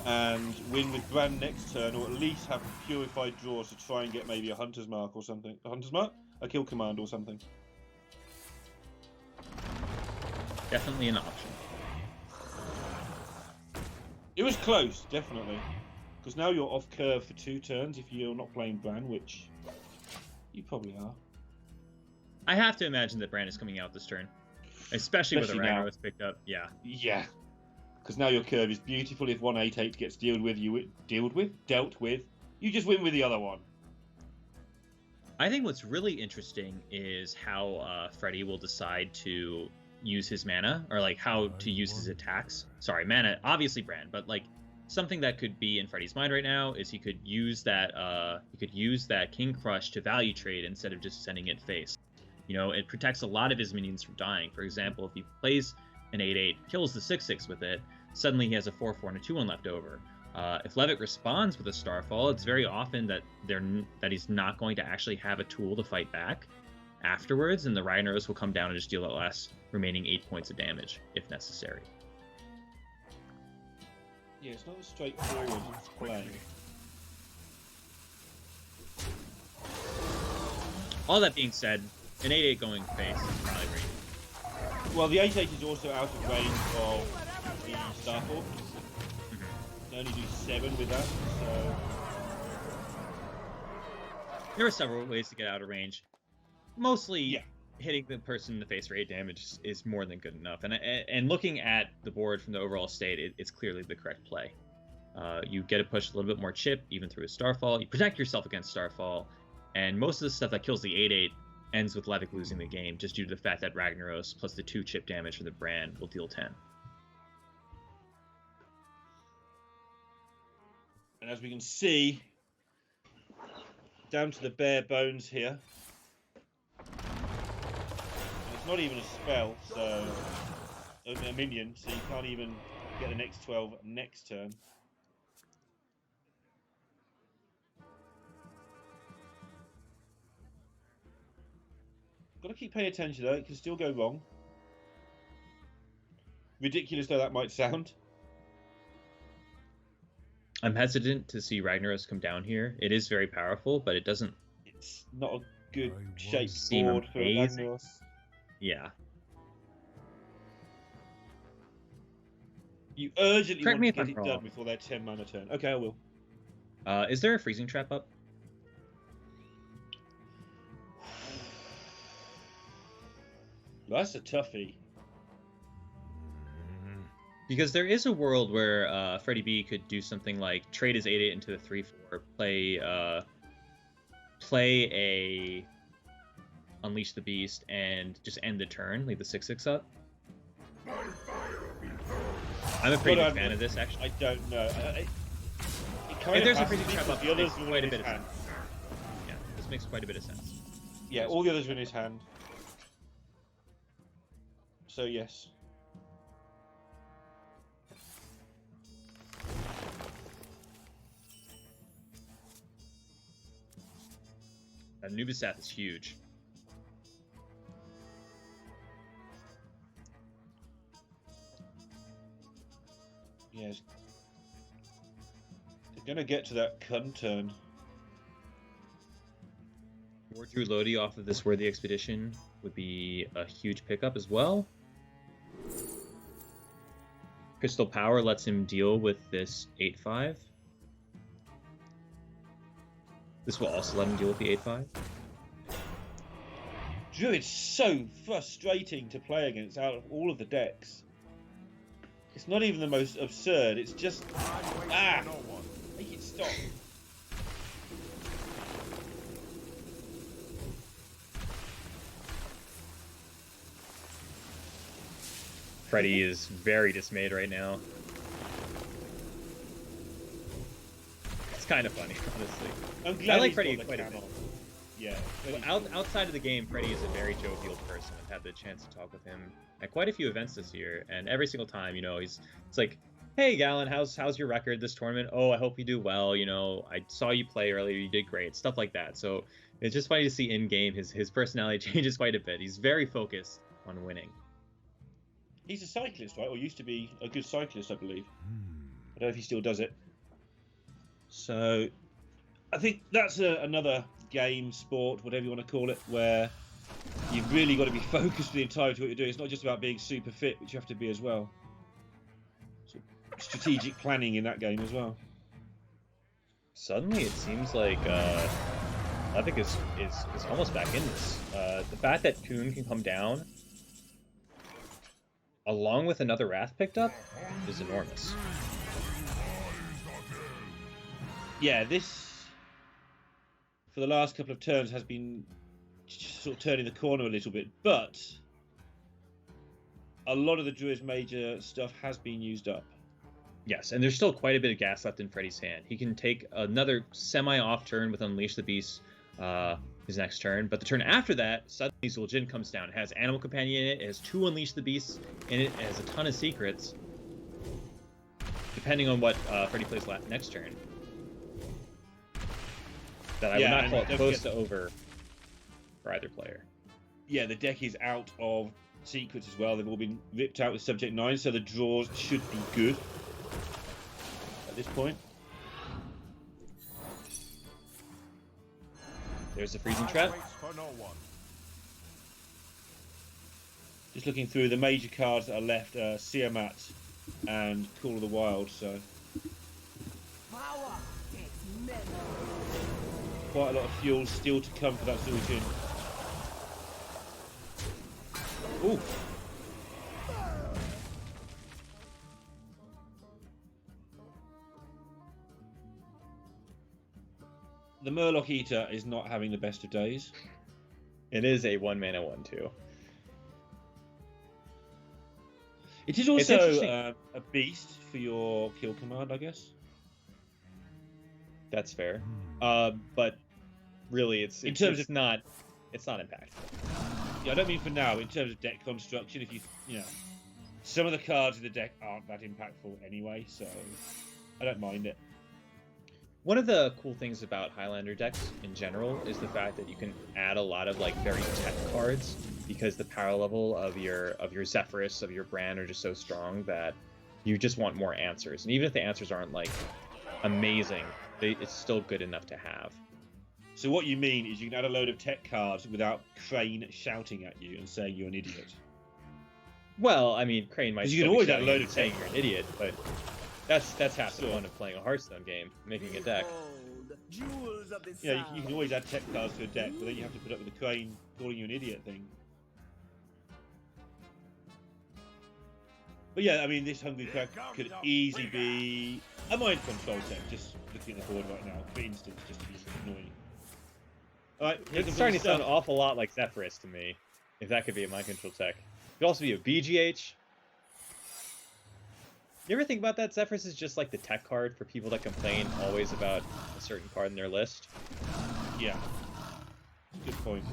and win with Brand next turn, or at least have purified draws to try and get maybe a Hunter's Mark or something. A Hunter's Mark? A Kill Command or something. Definitely an option. It was close, definitely. Because now you're off curve for 2 turns if you're not playing Bran, which you probably are. I have to imagine that Bran is coming out this turn. Especially with the Ragnaros picked up. Yeah. Yeah. Because now your curve is beautiful. If 1/8/8 gets dealt with, you just win with the other one. I think what's really interesting is how Freddy will decide to use his mana, or like how to use his attacks. Sorry, mana, obviously Bran, but like something that could be in Freddy's mind right now is he could use that King Crush to value trade instead of just sending it face. You know, it protects a lot of his minions from dying. For example, if he plays an 8/8, kills the 6/6 with it, suddenly he has a 4/4 and a 2/1 left over. If Levick responds with a Starfall, it's very often that he's not going to actually have a tool to fight back. afterwards, and the Ragnaros will come down and just deal that last remaining 8 points of damage, if necessary. Yeah, it's not a straightforward play. All that being said, an 8-8 going face is probably great. Well, the 8-8 is also out of range of the Starfall. You can only do 7 with that, so... There are several ways to get out of range. Mostly, hitting the person in the face for 8 damage is more than good enough. And looking at the board from the overall state, it's clearly the correct play. You get to push a little bit more chip, even through a Starfall. You protect yourself against Starfall. And most of the stuff that kills the 8-8 ends with Levick losing the game, just due to the fact that Ragnaros plus the 2 chip damage from the brand will deal 10. And as we can see, down to the bare bones here. It's not even a spell, so a minion, so you can't even get an X12 next turn. Got to keep paying attention though, it can still go wrong. Ridiculous though that might sound. I'm hesitant to see Ragnaros come down here. It is very powerful, but it doesn't... It's not a good shaped seem board for amazing. Ragnaros. Yeah. You urgently Correct want me to if get I'm it done wrong. before their 10 mana turn. Okay, I will. Is there a freezing trap up? That's a toughie. Because there is a world where Freddie B could do something like trade his 8-8 into the 3-4, play a Unleash the Beast, and just end the turn, leave the 6/6 up. I'm a pretty big fan of this, actually. I don't know. If there's a freezing trap up, the others makes were quite in a his bit of hand. sense. Yeah, this makes quite a bit of sense. Yeah, all the others were in his hand. So yes. Anubis Sath is huge. Yes. They're gonna get to that cunt turn. More Druid Lodi off of this Worthy Expedition would be a huge pickup as well. Crystal Power lets him deal with this 8/5. This will also let him deal with the 8/5. Druid's so frustrating to play against out of all of the decks. It's not even the most absurd, it's just... Ah! Make it stop. Freddy is very dismayed right now. It's kind of funny, honestly. I'm glad I like he's Freddy got the quite a cam bit. on. Yeah. Outside of the game, Freddy is a very jovial person. I've had the chance to talk with him at quite a few events this year, and every single time, you know, it's like, "Hey, Galen, how's your record this tournament? Oh, I hope you do well. You know, I saw you play earlier. You did great." Stuff like that. So it's just funny to see in game his personality changes quite a bit. He's very focused on winning. He's a cyclist, right? Or used to be a good cyclist, I believe. I don't know if he still does it. So I think that's another game, sport, whatever you want to call it, where you've really got to be focused the entirety of what you're doing. It's not just about being super fit, which you have to be as well. So strategic planning in that game as well. Suddenly, it seems like Levick is almost back in this. The fact that Kuhn can come down, along with another Wrath picked up, is enormous. Yeah, this, for the last couple of turns, has been sort of turning the corner a little bit, but a lot of the Druid's major stuff has been used up. Yes, and there's still quite a bit of gas left in Freddy's hand. He can take another semi-off turn with Unleash the Beast his next turn, but the turn after that, suddenly Zul'jin comes down. It has Animal Companion in it, it has 2 Unleash the Beasts in it, it has a ton of secrets, depending on what Freddy plays next turn. That I would not call it close to over for either player. yeah, the deck is out of secrets as well. They've all been ripped out with Subject 9, so the draws should be good at this point. There's the freezing trap. Waits for no one. Just looking through the major cards that are left, Siamat and Call of the Wild, so Power takes men. quite a lot of fuel still to come for that Zul'jin. Ooh. The Murloc Eater is not having the best of days. It is a 1-mana 1/2. It is It's also interesting. a beast for your kill command, I guess. That's fair. But really, it's not impactful. Yeah, I don't mean for now. In terms of deck construction, if you know, some of the cards in the deck aren't that impactful anyway, so I don't mind it. One of the cool things about Highlander decks in general is the fact that you can add a lot of like very tech cards because the power level of your Zephyrus, of your Bran are just so strong that you just want more answers. And even if the answers aren't like amazing, it's still good enough to have. So what you mean is you can add a load of tech cards without Crane shouting at you and saying you're an idiot. Well, I mean, Crane might 'Cause you still can be always add shouting a load and of saying tech. you're an idiot, but that's half the Sure. fun of playing a Hearthstone game, making a deck. Behold, jewels of the Yeah, sun. you can always add tech cards to a deck, but then you have to put up with the Crane calling you an idiot thing. But yeah, I mean, this Hungry Crab could easily be a mind control tech, just looking at the board right now, for instance, just to be annoying. Alright, It's starting to sound an awful lot like Zephyrus to me, if that could be a mind control tech. It could also be a BGH. You ever think about that? Zephyrus is just like the tech card for people that complain always about a certain card in their list. Yeah. Good point.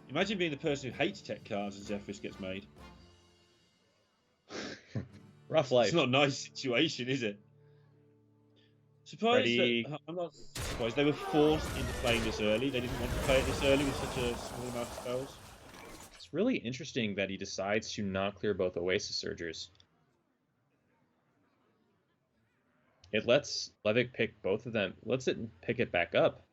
Imagine being the person who hates tech cards and Zephyrus gets made. Rough life. It's not a nice situation, is it? Surprised Freddie. that, I'm not surprised they were forced into playing this early. They didn't want to play it this early with such a small amount of spells. It's really interesting that he decides to not clear both Oasis Surgers. It lets Levick pick both of them. Lets it pick it back up.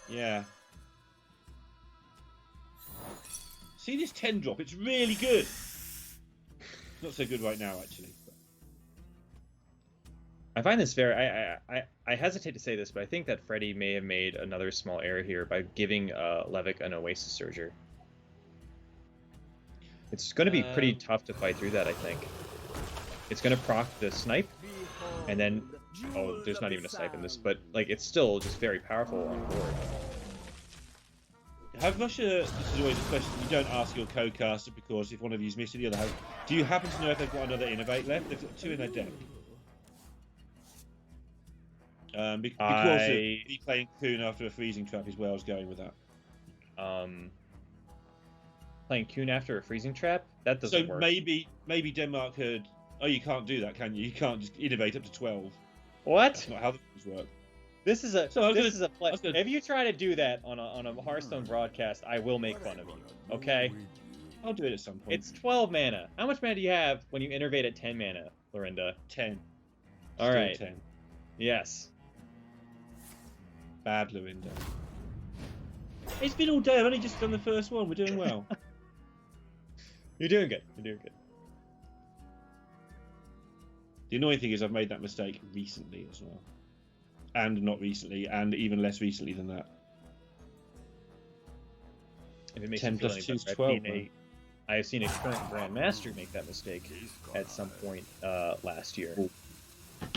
Yeah. See this 10 drop? It's really good. Not so good right now, actually. But... I find this very. I hesitate to say this, but I think that Freddie may have made another small error here by giving Levick an Oasis Surger. It's going to be pretty tough to fight through that, I think. It's going to proc the snipe, and then there's not even a snipe in this, but like it's still just very powerful on board. Have Russia, this is always a question you don't ask your co-caster because if one of you's missed it, the other has. Do you happen to know if they've got another Innovate left? They've got 2 in their deck. Because of me playing Coon after a freezing trap is where I was going with that. Playing Coon after a freezing trap? That doesn't work. Maybe Denmark heard, oh, you can't do that, can you? You can't just innovate up to 12. What? That's not how the rules work. This is a play. gonna- If you try to do that on a Hearthstone broadcast, I will make fun of you. Okay? I'll do it at some point. It's 12 mana. How much mana do you have when you innervate at 10 mana, Lorinda? 10. All Still right. 10. Yes. Bad Lorinda. It's been all day. I've only just done the first one. We're doing well. You're doing good. You're doing good. The annoying thing is I've made that mistake recently as well. And not recently, and even less recently than that. If it makes 10 you feel plus any 2 is better, 12, man. I have seen a current Grandmaster make that mistake at some point last year. Ooh.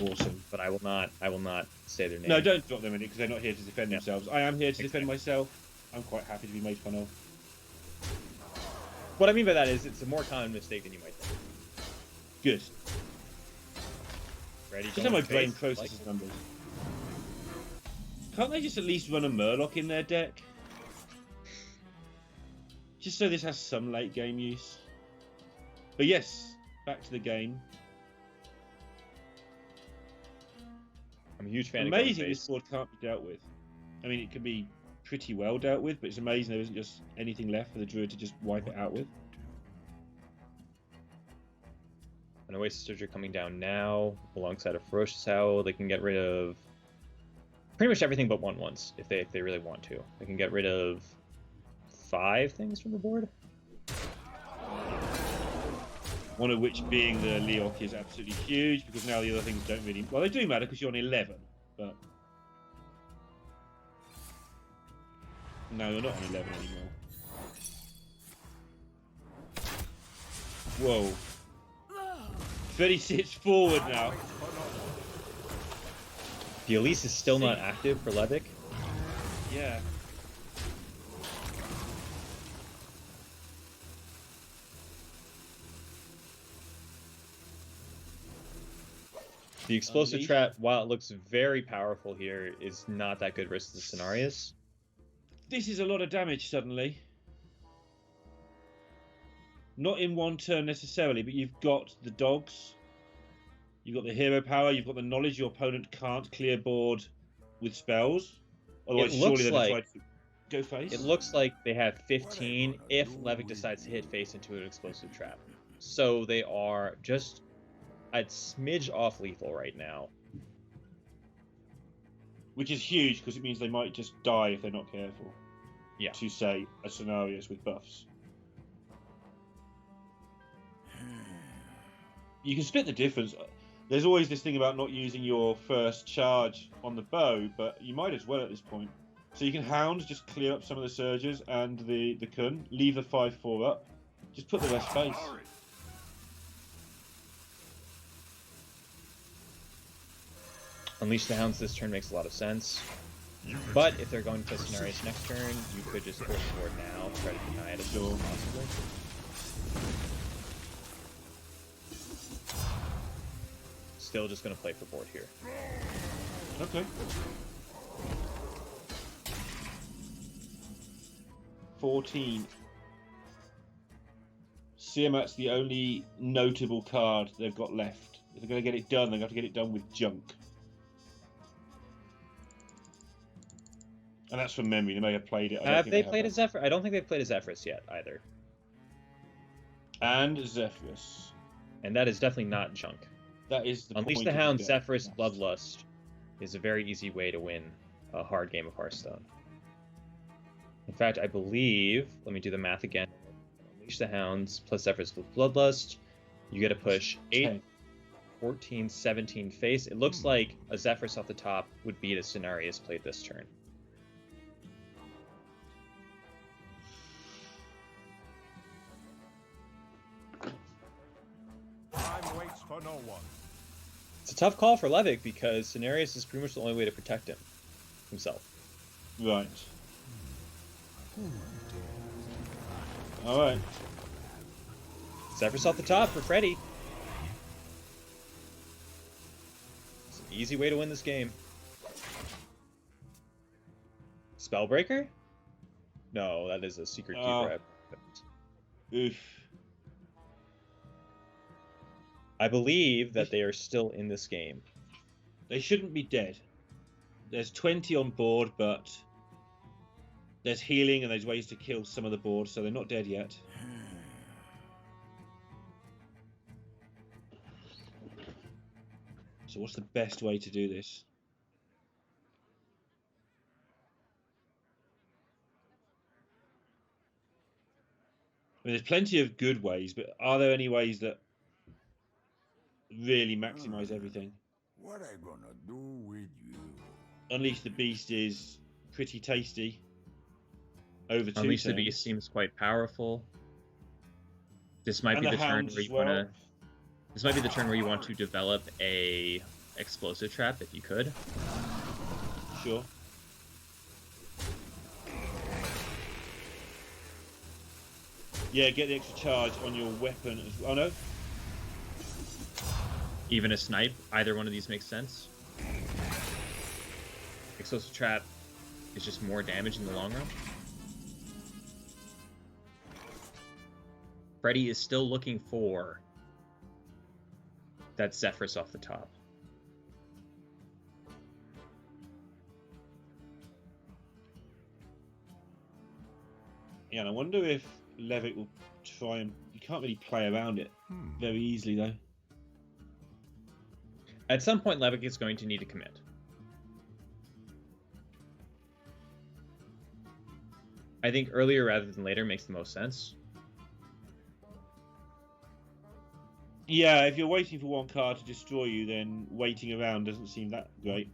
Awesome. But I will not say their name. No, don't drop them in it because they're not here to defend Yeah. themselves. I am here to defend Exactly. myself. I'm quite happy to be made fun of. What I mean by that is it's a more common mistake than you might think. Good. Ready? Just how my brain processes numbers. Can't they just at least run a Murloc in their deck? Just so this has some late game use. But yes, back to the game. I'm a huge fan of going Amazing this base. board can't be dealt with. I mean, it can be pretty well dealt with, but it's amazing there isn't just anything left for the Druid to just wipe it out with. An Oasis Surger coming down now, alongside a Ferocious Howl. They can get rid of pretty much everything but 1/1s if they really want to. They can get rid of 5 things from the board. One of which being the Leok is absolutely huge, because now the other things don't really... Well, they do matter because you're on 11, but... No, you're not on 11 anymore. Whoa. Freddy sits forward now. The Elise is still not active for Levick. Yeah. The Explosive Unleash. Trap, while it looks very powerful here, is not that good versus the Cenarius. This is a lot of damage suddenly. Not in one turn necessarily, but you've got the dogs. You've got the hero power. You've got the knowledge your opponent can't clear board with spells. Otherwise, It surely looks they'd like- try to go face. It looks like they have 15 if Levick decides to hit face into an Explosive Trap. So they are just a smidge off lethal right now. Which is huge, because it means they might just die if they're not careful. Yeah. To say a scenarios with buffs. You can split the difference. There's always this thing about not using your first charge on the bow, but you might as well at this point. So you can Hound, just clear up some of the Surges and the Kun, leave the 5/4 up, just put the rest face. Unleash the Hounds this turn makes a lot of sense. But if they're going to play Cenarius next turn, you could just push forward now, try to deny it as much as possible. Still just going to play for board here. Okay. 14. Siamat's the only notable card they've got left. If they're going to get it done, they have to get it done with junk. And that's from memory. They may have played it. Have they played a Zephyr? I don't think they've played a Zephyrus yet either. And Zephyrus. And that is definitely not junk. That is the Unleash point the of Hound, deck. Zephyrus, Yes. Bloodlust is a very easy way to win a hard game of Hearthstone. In fact, I believe, let me do the math again. Unleash the Hounds plus Zephyrus with Bloodlust. You get to push 8, 10. 14, 17 face. It looks like a Zephyrus off the top would beat a Cenarius played this turn. Time waits for no one. It's a tough call for Levick because Cenarius is pretty much the only way to protect himself. Right. Alright. Zephyrus off the top for Freddy. It's an easy way to win this game. Spellbreaker? No, that is a secret keeper. Oof. I believe that they are still in this game. They shouldn't be dead. There's 20 on board, but there's healing and there's ways to kill some of the board, so they're not dead yet. So what's the best way to do this? I mean, there's plenty of good ways, but are there any ways that really maximize everything? What I gonna do with you? Unleash the Beast is pretty tasty. Over 2 Unleash the turns. Beast seems quite powerful. This might And be the the turn Hounds where as you want well. to. This might be the turn where you want to develop a explosive trap if you could. Sure. Yeah, get the extra charge on your weapon as well. Oh no. Even a snipe, either one of these makes sense. Explosive trap is just more damage in the long run. Freddy is still looking for that Zephyrus off the top. Yeah, and I wonder if Levitt will try and... You can't really play around it very easily, though. At some point, Levitt is going to need to commit. I think earlier rather than later makes the most sense. Yeah, if you're waiting for one card to destroy you, then waiting around doesn't seem that great.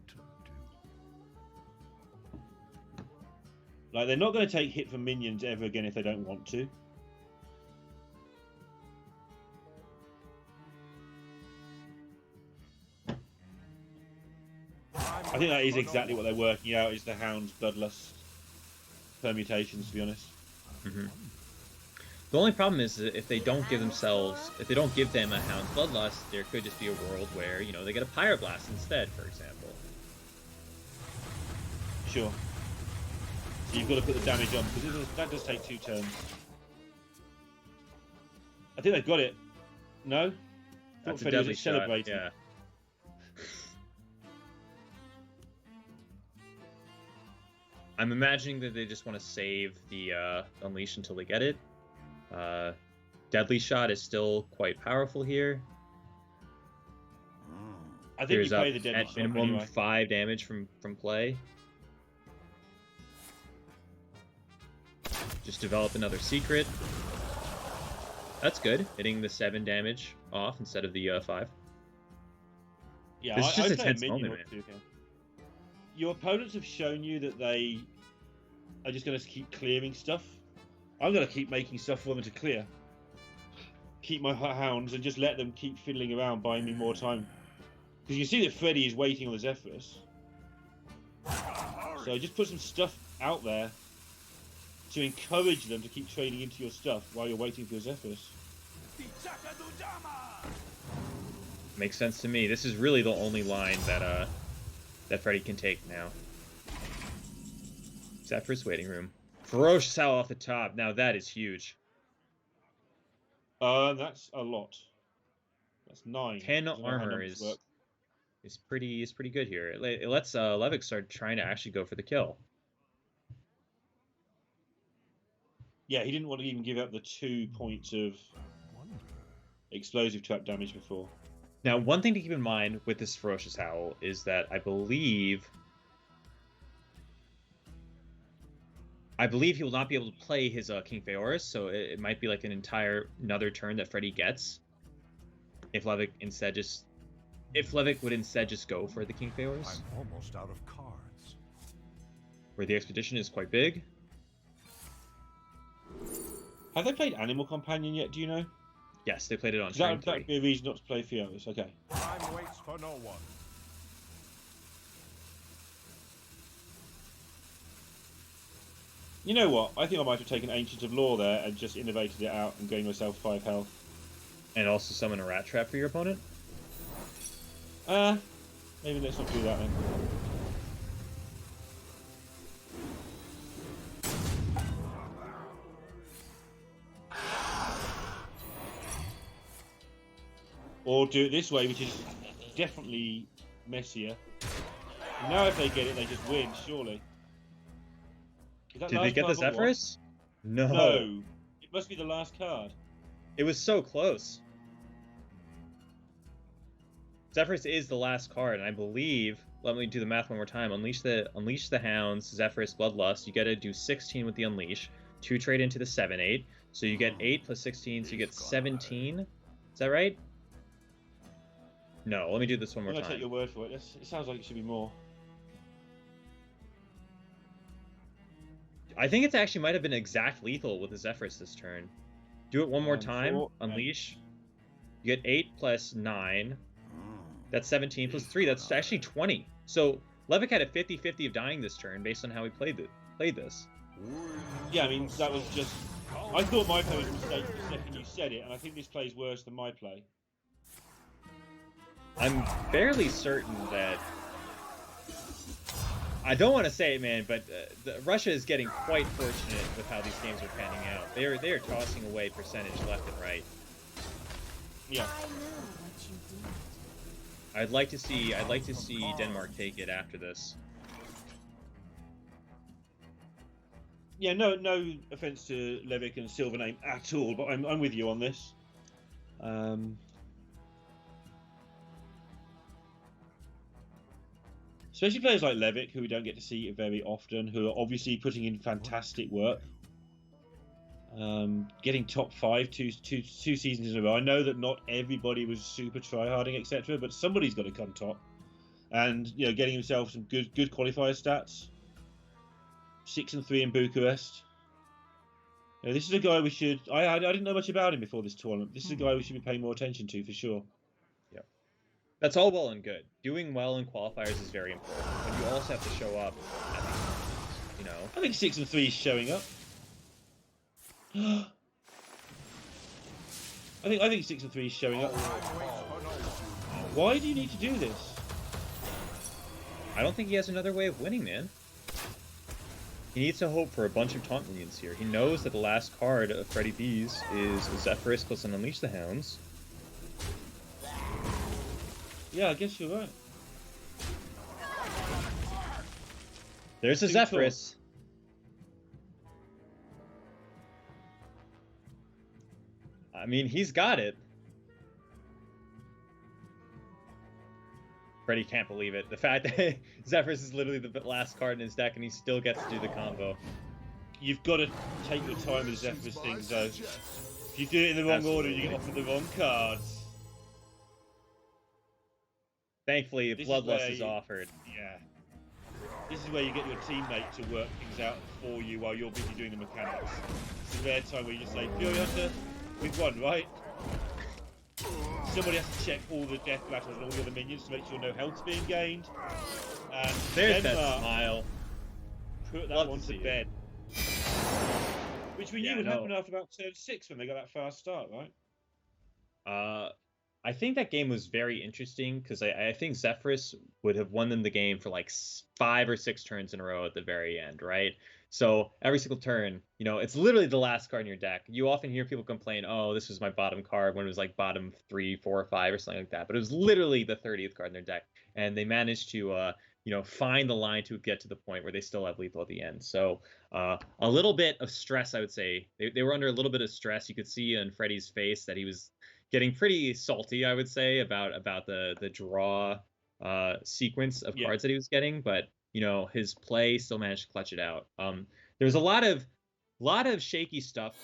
Like, they're not going to take hit from minions ever again if they don't want to. I think that is exactly what they're working out, is the Hound's Bloodlust permutations, to be honest. Mm-hmm. The only problem is that if they don't give them a Hound's Bloodlust, there could just be a world where, you know, they get a Pyroblast instead, for example. Sure. So you've got to put the damage on, because that does take 2 turns. I think they've got it. No? That's a Freddy was deadly shot, celebrating. yeah. I'm imagining that they just want to save the Unleash until they get it. Deadly Shot is still quite powerful here. I think you play the at Deadly Shot minimum anyway. 5 damage from play. Just develop another secret. That's good, hitting the 7 damage off instead of the 5. Yeah, This is just I a play tense minion moment, or two here. Your opponents have shown you that they are just going to keep clearing stuff. I'm going to keep making stuff for them to clear. Keep my hounds and just let them keep fiddling around, buying me more time. Because you can see that Freddy is waiting on the Zephyrus. So just put some stuff out there to encourage them to keep trading into your stuff while you're waiting for your Zephyrus. Makes sense to me. This is really the only line that Freddy can take now. Zephyrus waiting room. Ferocious Howl off the top. Now that is huge. That's a lot. That's 9. 10 I don't know how armor numbers work. is pretty good here. It lets Levick start trying to actually go for the kill. Yeah, he didn't want to even give up the 2 points of explosive trap damage before. Now, one thing to keep in mind with this Ferocious Howl is that I believe he will not be able to play his King Feoris, so it might be like another turn that Freddy gets. If Levick would instead just go for the King Feoris. I'm almost out of cards. Where the expedition is quite big. Have they played Animal Companion yet, do you know? Yes, they played it on That stream 3. would be a reason not to play Feoris, okay. Time waits for no one. You know what? I think I might have taken Ancient of Law there and just innovated it out and gained myself 5 health. And also summon a Rat Trap for your opponent. Maybe let's not do that then. Or do it this way, which is definitely messier. And now if they get it, they just win, surely. Did they get the Zephyrus? No. No. It must be the last card. It was so close. Zephyrus is the last card, and I believe, let me do the math one more time. Unleash the Hounds, Zephyrus, Bloodlust. You gotta do 16 with the Unleash. 2 trade into the 7/8. So you get 8 plus 16, so you get 17. Is that right? No, let me do this one more I'm time. gonna take your word for it. It sounds like it should be more. I think it actually might have been exact lethal with the Zephyrus this turn. Do it one more time. 4, Unleash. You get 8 plus 9. That's 17 plus 3. That's actually 20. So Levick had a 50-50 of dying this turn based on how he played this. Yeah, I mean, that was just... I thought my play was a mistake the second you said it, and I think this play is worse than my play. I'm fairly certain that... I don't want to say it, man, but Russia is getting quite fortunate with how these games are panning out. They are tossing away percentage left and right. Yeah. I'd like to see Denmark take it after this. yeah, no offense to Levick and Silvername at all, but I'm with you on this. Especially players like Levick, who we don't get to see very often, who are obviously putting in fantastic work. Getting top 5 two seasons in a row. I know that not everybody was super tryharding, etc., but somebody's got to come top. And you know, getting himself some good qualifier stats. 6-3 in Bucharest. You know, this is a guy we should. I didn't know much about him before this tournament. This is a guy we should be paying more attention to for sure. Yep. That's all well and good. Doing well in qualifiers is very important, but you also have to show up at these tournaments, you know. I think 6-3 is showing up. I think 6-3 is showing up. Why do you need to do this? I don't think he has another way of winning, man. He needs to hope for a bunch of taunt minions here. He knows that the last card of Freddy B's is Zephyrus plus an Unleash the Hounds. Yeah, I guess you're right. There's a Zephyrus. I mean, he's got it. Freddy can't believe it. The fact that Zephyrus is literally the last card in his deck and he still gets to do the combo. You've got to take your time with Zephyrus things, though. If you do it in the wrong order, you get offered the wrong cards. Thankfully, Bloodlust is offered. Yeah. This is where you get your teammate to work things out for you while you're busy doing the mechanics. It's a rare time where you just say, Fury Hunter, we've won, right? Somebody has to check all the death battles and all the other minions to make sure no health's being gained. And there's that smile. Put that one to bed. Which we knew would happen after about turn 6 when they got that fast start, right? I think that game was very interesting because I think Zephyrus would have won them the game for like 5 or 6 turns in a row at the very end, right? So every single turn, you know, it's literally the last card in your deck. You often hear people complain, oh, this was my bottom card when it was like bottom 3, 4, or 5 or something like that. But it was literally the 30th card in their deck. And they managed to, you know, find the line to get to the point where they still have lethal at the end. So a little bit of stress, I would say. They were under a little bit of stress. You could see in Freddy's face that he was getting pretty salty, I would say, about the draw sequence of cards that he was getting. But you know, his play still managed to clutch it out. There's a lot of shaky stuff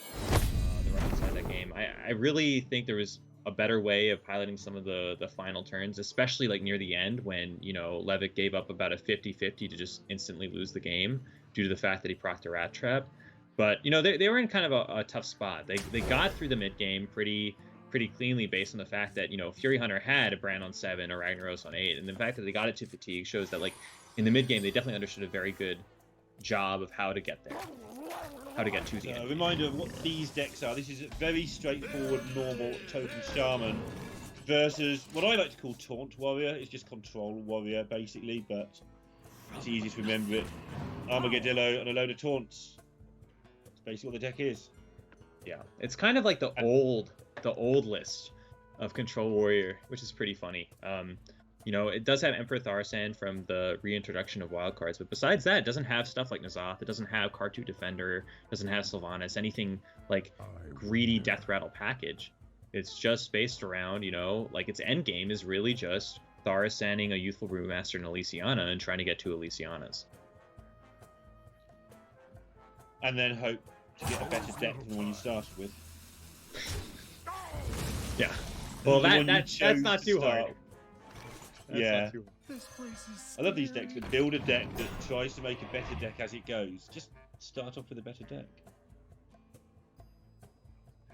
the right side of that game. I really think there was a better way of piloting some of the final turns, especially like near the end when, you know, Levick gave up about a 50-50 to just instantly lose the game due to the fact that he procced a rat trap. But, you know, they were in kind of a tough spot. They got through the mid game pretty cleanly based on the fact that, you know, Fury Hunter had a Brand on 7, a Ragnaros on 8, and the fact that they got it to fatigue shows that, like, in the mid game they definitely understood a very good job of how to get there, how to get to the end. A reminder of what these decks are. This is a very straightforward, normal token Shaman versus what I like to call Taunt Warrior. It's just Control Warrior, basically, but it's easy to remember it. Armageddillo and a load of Taunts. That's basically what the deck is. Yeah, it's kind of like the old list of Control Warrior, which is pretty funny. You know, it does have Emperor Tharasan from the reintroduction of wildcards, but besides that, it doesn't have stuff like N'Zoth, it doesn't have Cartu Defender, it doesn't have Sylvanas, anything like greedy Death Rattle package. It's just based around, you know, like its end game is really just Tharasaning a Youthful Brewmaster and Elysiana and trying to get 2 Elysianas. And then hope to get a better deck than the one you started with. Yeah. Well, that's not too hard. Yeah. I love these decks, but build a deck that tries to make a better deck as it goes. Just start off with a better deck.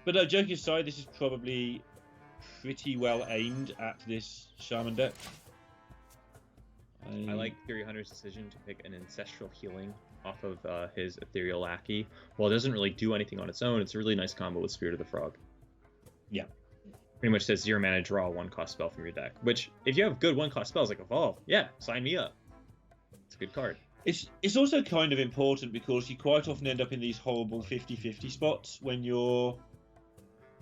But no, joking aside, this is probably pretty well aimed at this Shaman deck. I like Fury Hunter's decision to pick an Ancestral Healing off of his Ethereal Lackey. While it doesn't really do anything on its own, it's a really nice combo with Spirit of the Frog. Yeah. Pretty much says 0 mana, draw a 1-cost spell from your deck. Which, if you have good 1-cost spells like Evolve, yeah, sign me up. It's a good card. It's also kind of important because you quite often end up in these horrible 50-50 spots when you're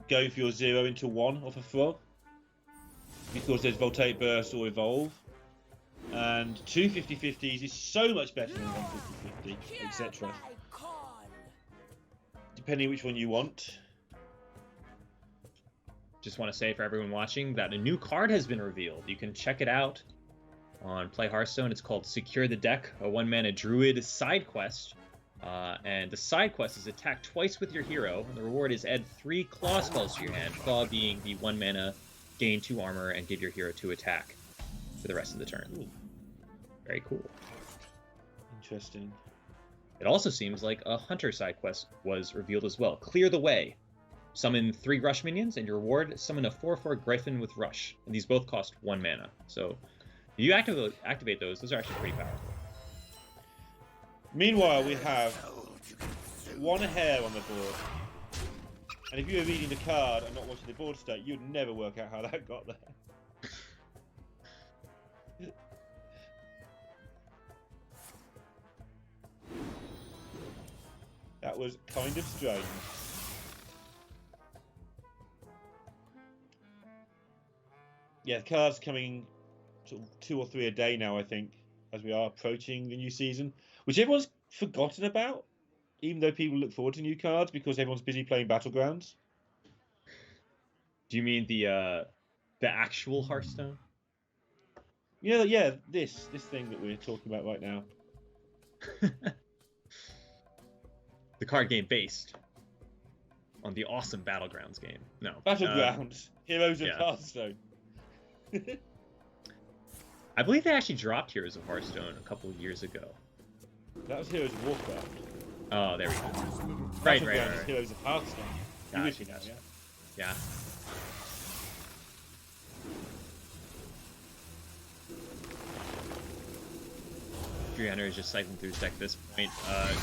going for your 0 into 1 off a frog. Because there's Voltaic Burst or Evolve. And 2 50-50s is so much better than 1 50-50, etc. depending which one you want. Just want to say for everyone watching that a new card has been revealed. You can check it out on Play Hearthstone. It's called Secure the Deck, a 1-mana Druid side quest. And the side quest is attack twice with your hero, and the reward is add 3 claw spells to your hand, claw being the 1-mana, gain 2 armor, and give your hero 2 attack for the rest of the turn. Ooh. Very cool. Interesting. It also seems like a hunter side quest was revealed as well. Clear the way. Summon 3 rush minions, and your reward, summon a 4/4 griffin with rush. And these both cost 1 mana. So if you activate those are actually pretty powerful. Meanwhile, we have 1 hair on the board. And if you were reading the card and not watching the board state, you'd never work out how that got there. That was kind of strange. Yeah, the cards coming sort of 2 or 3 a day now, I think, as we are approaching the new season, which everyone's forgotten about, even though people look forward to new cards because everyone's busy playing Battlegrounds. Do you mean the actual Hearthstone? Yeah, this thing that we're talking about right now. The card game based on the awesome Battlegrounds game. No. Battlegrounds, Heroes of yeah. Hearthstone. I believe they actually dropped Heroes of Hearthstone a couple of years ago. That was Heroes of Warcraft. Oh, there we go. Right. Battlegrounds is Heroes of Hearthstone. Gotcha. Yeah. Hunter is just cycling through his deck at this point.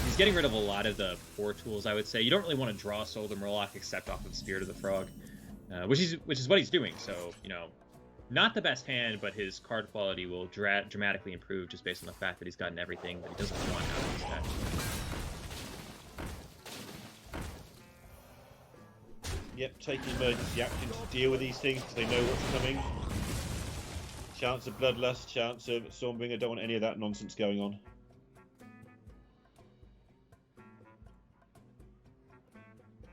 He's getting rid of a lot of the poor tools, I would say. You don't really want to draw Soul of the Murloc except off of Spirit of the Frog, which is what he's doing. So, not the best hand, but his card quality will dramatically improve just based on the fact that he's gotten everything that he doesn't want out of his deck. Yep, taking emergency action to deal with these things because they know what's coming. Chance of Bloodlust, chance of Stormbringer, don't want any of that nonsense going on.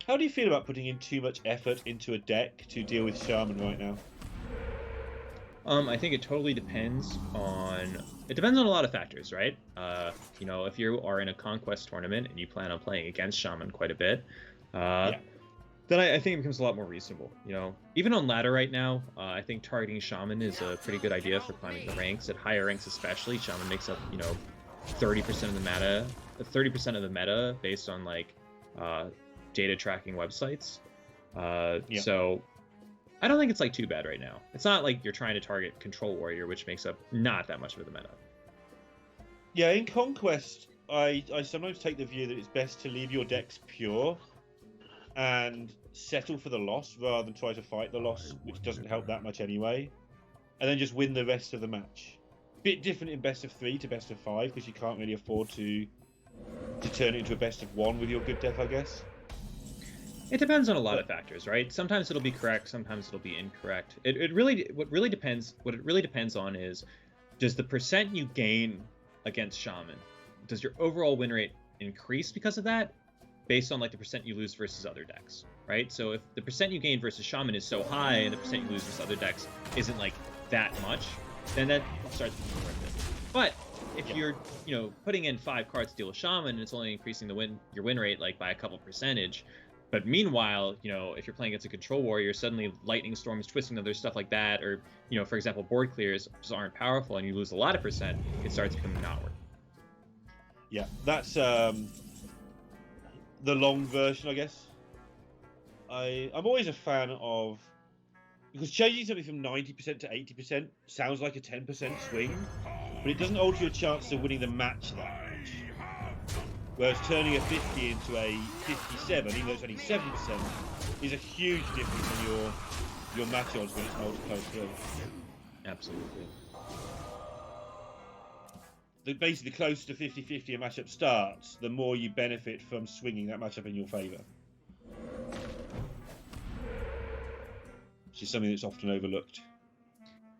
How do you feel about putting in too much effort into a deck to deal with Shaman right now? I think it totally depends on... It depends on a lot of factors, right? If you are in a Conquest tournament and you plan on playing against Shaman quite a bit, then I think it becomes a lot more reasonable. Even on ladder right now, I think targeting Shaman is a pretty good idea for climbing the ranks. At higher ranks especially, Shaman makes up, 30% of the meta, 30% of the meta based on data tracking websites. So I don't think it's too bad right now. It's not like you're trying to target Control Warrior, which makes up not that much of the meta. Yeah, in Conquest, I sometimes take the view that it's best to leave your decks pure and settle for the loss rather than try to fight the loss, which doesn't help that much anyway, and then just win the rest of the match. Bit different in best of 3 to best of 5 because you can't really afford to turn it into a best of 1 with your good deck, I guess. It depends on a lot of factors, right? Sometimes it'll be correct, sometimes it'll be incorrect. What it really depends on is, does the percent you gain against Shaman, does your overall win rate increase because of that, based on the percent you lose versus other decks, right? So if the percent you gain versus Shaman is so high and the percent you lose versus other decks isn't that much, then that starts to be worth it. But if you're putting in 5 cards to deal with Shaman and it's only increasing your win rate by a couple percentage, but meanwhile, if you're playing against a Control Warrior, suddenly Lightning Storms, Twisting Other, stuff like that, or for example, board clears just aren't powerful and you lose a lot of percent, it starts becoming not worth it. Yeah, that's the long version, I guess. I'm always a fan of, because changing something from 90% to 80% sounds like a 10% swing, but it doesn't alter your chance of winning the match that much. Whereas turning a 50 into a 57, even though it's only 7%, is a huge difference in your match odds when it's multiplied through. Absolutely. Basically, the closer to 50-50 a matchup starts, the more you benefit from swinging that matchup in your favour. Which is something that's often overlooked.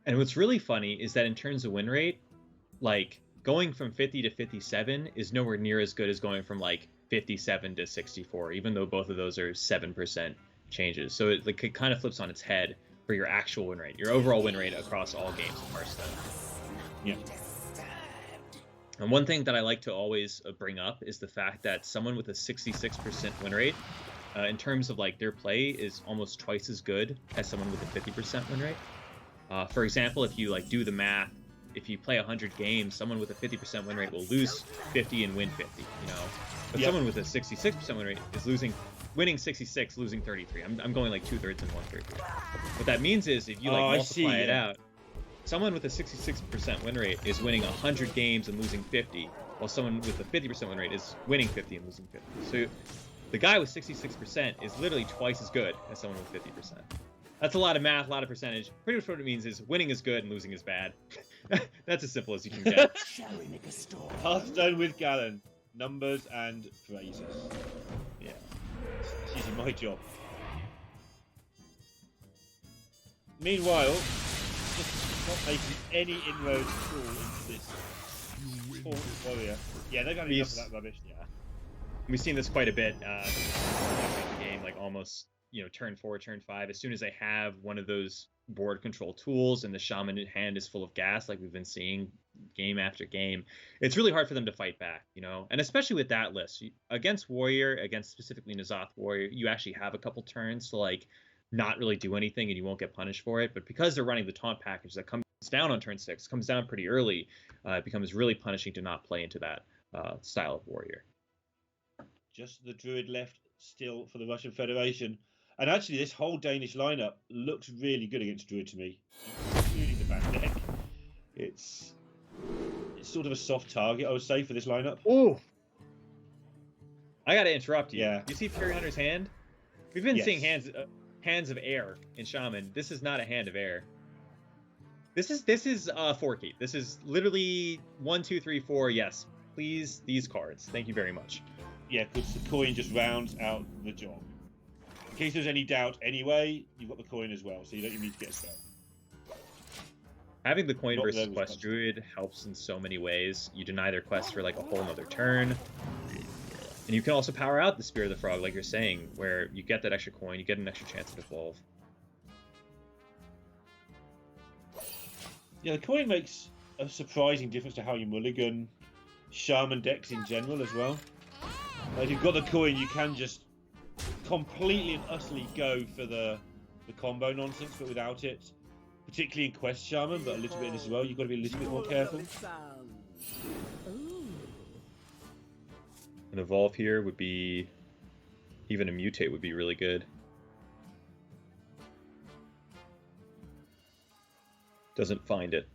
And what's really funny is that in terms of win rate, going from 50 to 57 is nowhere near as good as going from 57 to 64, even though both of those are 7% changes. So it kind of flips on its head for your actual win rate, your overall win rate across all games of Hearthstone. Yeah. And one thing that I like to always bring up is the fact that someone with a 66% win rate, in terms of like their play, is almost twice as good as someone with a 50% win rate. For example, if you like do the math, if you play 100 games, someone with a 50% win rate will lose 50 and win 50. You know, but someone with a 66% win rate is winning 66, losing 33. I'm going like 2/3 and 1/3. What that means is if you like multiply it out, someone with a 66% win rate is winning 100 games and losing 50, while someone with a 50% win rate is winning 50 and losing 50. So the guy with 66% is literally twice as good as someone with 50%. That's a lot of math, a lot of percentage. Pretty much what it means is winning is good and losing is bad. That's as simple as you can get. Hearthstone with Galen. Numbers and phrases. Yeah. It's usually my job. Meanwhile, just not making any inroads at all into this Taunt warrior. Yeah, they're going to be enough of that rubbish. Yeah. We've seen this quite a bit in the game, like almost, turn 4, turn 5. As soon as they have one of those board control tools and the Shaman hand is full of gas, like we've been seeing game after game, it's really hard for them to fight back, and especially with that list against Warrior, against specifically N'Zoth Warrior, you actually have a couple turns to like not really do anything and you won't get punished for it. But because they're running the taunt package that comes down on turn 6, comes down pretty early, it becomes really punishing to not play into that style of Warrior. Just the Druid left still for the Russian Federation. And actually, this whole Danish lineup looks really good against Druid to me, including the back deck. It's sort of a soft target, I would say, for this lineup. Oh, I got to interrupt you. Yeah. You see Fury Hunter's hand? We've been seeing hands of air in Shaman. This is not a hand of air. This is 4-keep. This is literally 1, 2, 3, 4. Yes, please, these cards. Thank you very much. Yeah, because the coin just rounds out the job. In case there's any doubt anyway, you've got the coin as well, so you don't even need to get a spell. Having the coin versus quest Druid helps in so many ways. You deny their quest for like a whole nother turn. And you can also power out the Spirit of the Frog, like you're saying, where you get that extra coin, you get an extra chance to evolve. Yeah, the coin makes a surprising difference to how you mulligan Shaman decks in general as well. Like, if you've got the coin, you can just completely and utterly go for the combo nonsense, but without it, particularly in Quest Shaman, but a little bit in this as well, you've got to be a little bit more careful. An evolve here would be, even a mutate would be really good. Doesn't find it.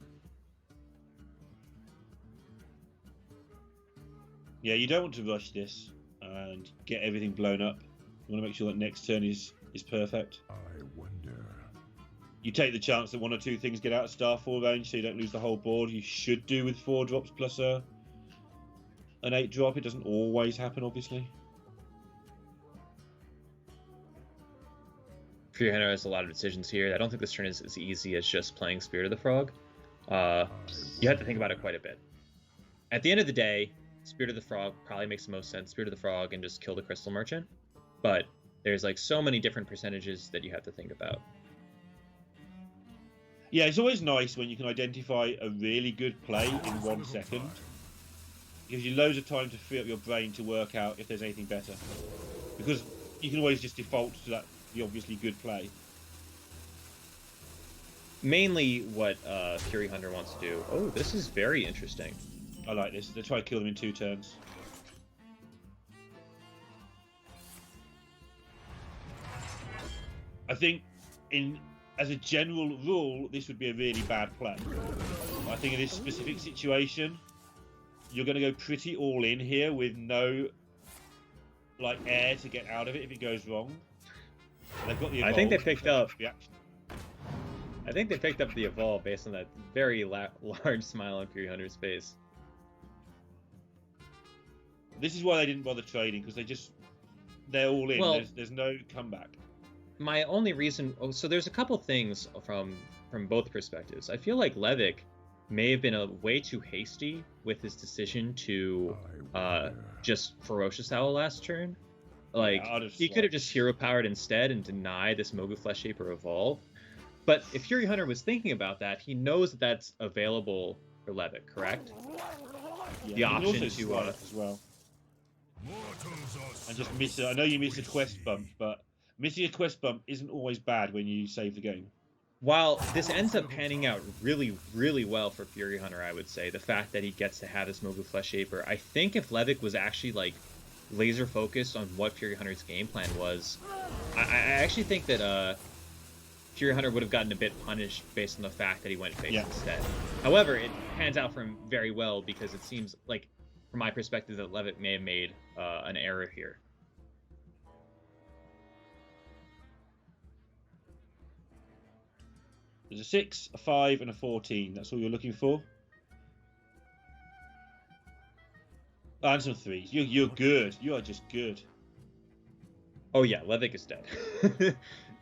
Yeah, you don't want to rush this and get everything blown up. You want to make sure that next turn is perfect. I wonder. You take the chance that 1 or 2 things get out of Starfall range, so you don't lose the whole board. You should do with 4 drops plus an 8 drop. It doesn't always happen, obviously. Fury Hunter has a lot of decisions here. I don't think this turn is as easy as just playing Spirit of the Frog. You have to think about it quite a bit. At the end of the day, Spirit of the Frog probably makes the most sense. Spirit of the Frog and just kill the Crystal Merchant. But there's like so many different percentages that you have to think about. Yeah, it's always nice when you can identify a really good play in 1 second. It gives you loads of time to free up your brain to work out if there's anything better. Because you can always just default to the obviously good play. Mainly what Fury Hunter wants to do. Oh, this is very interesting. I like this. They try to kill them in 2 turns. I think as a general rule, this would be a really bad play. I think in this specific situation, you're going to go pretty all in here with no air to get out of it if it goes wrong. And they've got the evolve. I think they picked up the evolve based on that very large smile on Fury Hunter's face. This is why they didn't bother trading, because they're all in. Well, there's no comeback. My only reason, so there's a couple things from both perspectives. I feel like Levick may have been a way too hasty with his decision to just Ferocious Owl last turn. Like, Yeah, he could have just hero powered instead and denied this Mogu Flesh Shaper Evolve. But if Fury Hunter was thinking about that, he knows that that's available for Levick, correct? Yeah, The option to as well. And just miss it. I know you missed a quest bump, but missing a quest bump isn't always bad when you save the game. While this ends up panning out really, really well for Fury Hunter, I would say, the fact that he gets to have this Mogu Flesh Shaper, I think if Levick was actually, like, laser focused on what Fury Hunter's game plan was, I actually think that Fury Hunter would have gotten a bit punished based on the fact that he went face instead. However, it pans out for him very well because it seems like, from my perspective, that Levick may have made an error here. There's a 6, a 5, and a 14. That's all you're looking for. Oh, and some 3s. You're good. You are just good. Oh yeah, Levick is dead.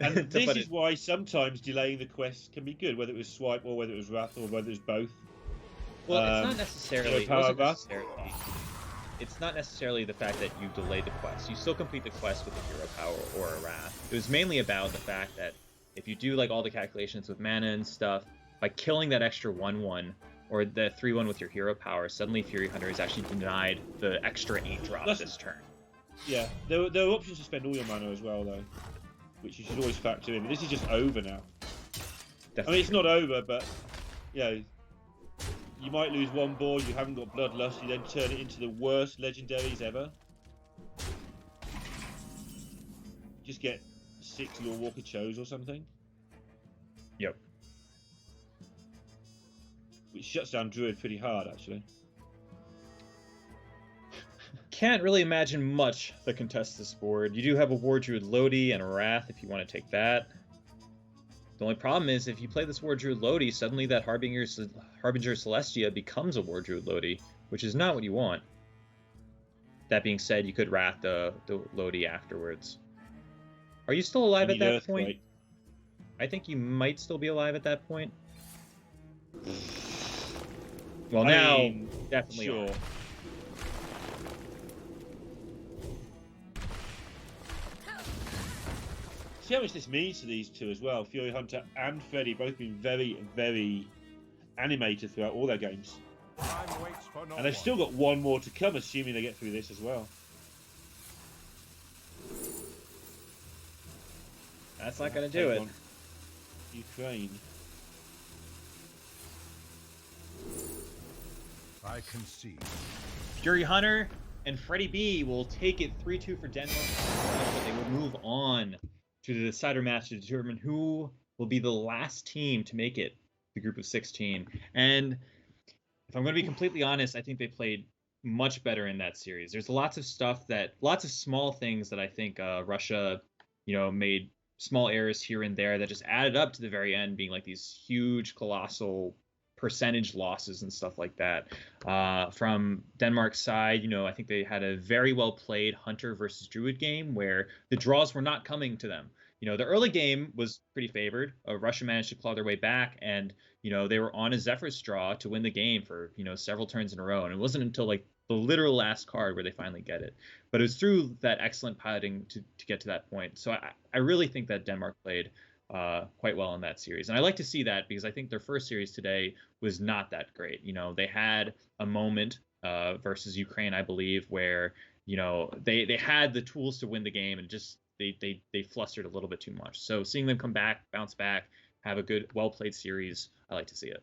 And this is why sometimes delaying the quest can be good, whether it was Swipe or whether it was Wrath or whether it was both. Well, it's not necessarily. It's not necessarily the fact that you delay the quest. You still complete the quest with a hero power or a Wrath. It was mainly about the fact that if you do like all the calculations with mana and stuff, by killing that extra 1/1 or the 3/1 with your hero power, suddenly Fury Hunter is actually denied the extra 8 drop this turn. Yeah, there are options to spend all your mana as well, though, which you should always factor in. But this is just over now. Definitely. I mean, it's not over, but you know, you might lose one board. You haven't got Bloodlust. You then turn it into the worst legendaries ever. Just get 6 Lore Walker Chose or something. Yep. Which shuts down Druid pretty hard, actually. Can't really imagine much that contests this board. You do have a War Druid Lodi and a Wrath if you want to take that. The only problem is if you play this War Druid Lodi, suddenly that Harbinger Celestia becomes a War Druid Lodi, which is not what you want. That being said, you could Wrath the Lodi afterwards. Are you still alive at that point? I think you might still be alive at that point. Well, I mean, definitely sure. Are. See how much this means to these two as well. Fury Hunter and Freddy both been very, very animated throughout all their games. And they've still got one more to come, assuming they get through this as well. That's not going to do it. Ukraine. I concede. Fury Hunter and Freddy B will take it 3-2 for Denmark, but they will move on to the decider match to determine who will be the last team to make it, the group of 16. And if I'm going to be completely honest, I think they played much better in that series. There's lots of small things that I think Russia, made small errors here and there that just added up to the very end being like these huge, colossal percentage losses and stuff like that. From Denmark's side, I think they had a very well played Hunter versus Druid game where the draws were not coming to them. The early game was pretty favored. Russia managed to claw their way back, and they were on a Zephyr's draw to win the game for several turns in a row. And it wasn't until like the literal last card where they finally get it. But it was through that excellent piloting to get to that point. So I really think that Denmark played quite well in that series. And I like to see that because I think their first series today was not that great. They had a moment versus Ukraine, I believe, where, they had the tools to win the game and just they flustered a little bit too much. So seeing them come back, bounce back, have a good, well-played series, I like to see it.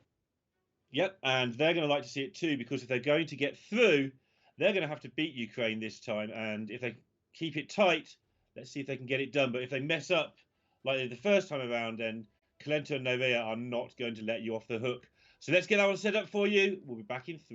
Yep, and they're going to like to see it too, because if they're going to get through, they're going to have to beat Ukraine this time. And if they keep it tight, let's see if they can get it done. But if they mess up like the first time around, then Kalento and Novea are not going to let you off the hook. So let's get that one set up for you. We'll be back in 3.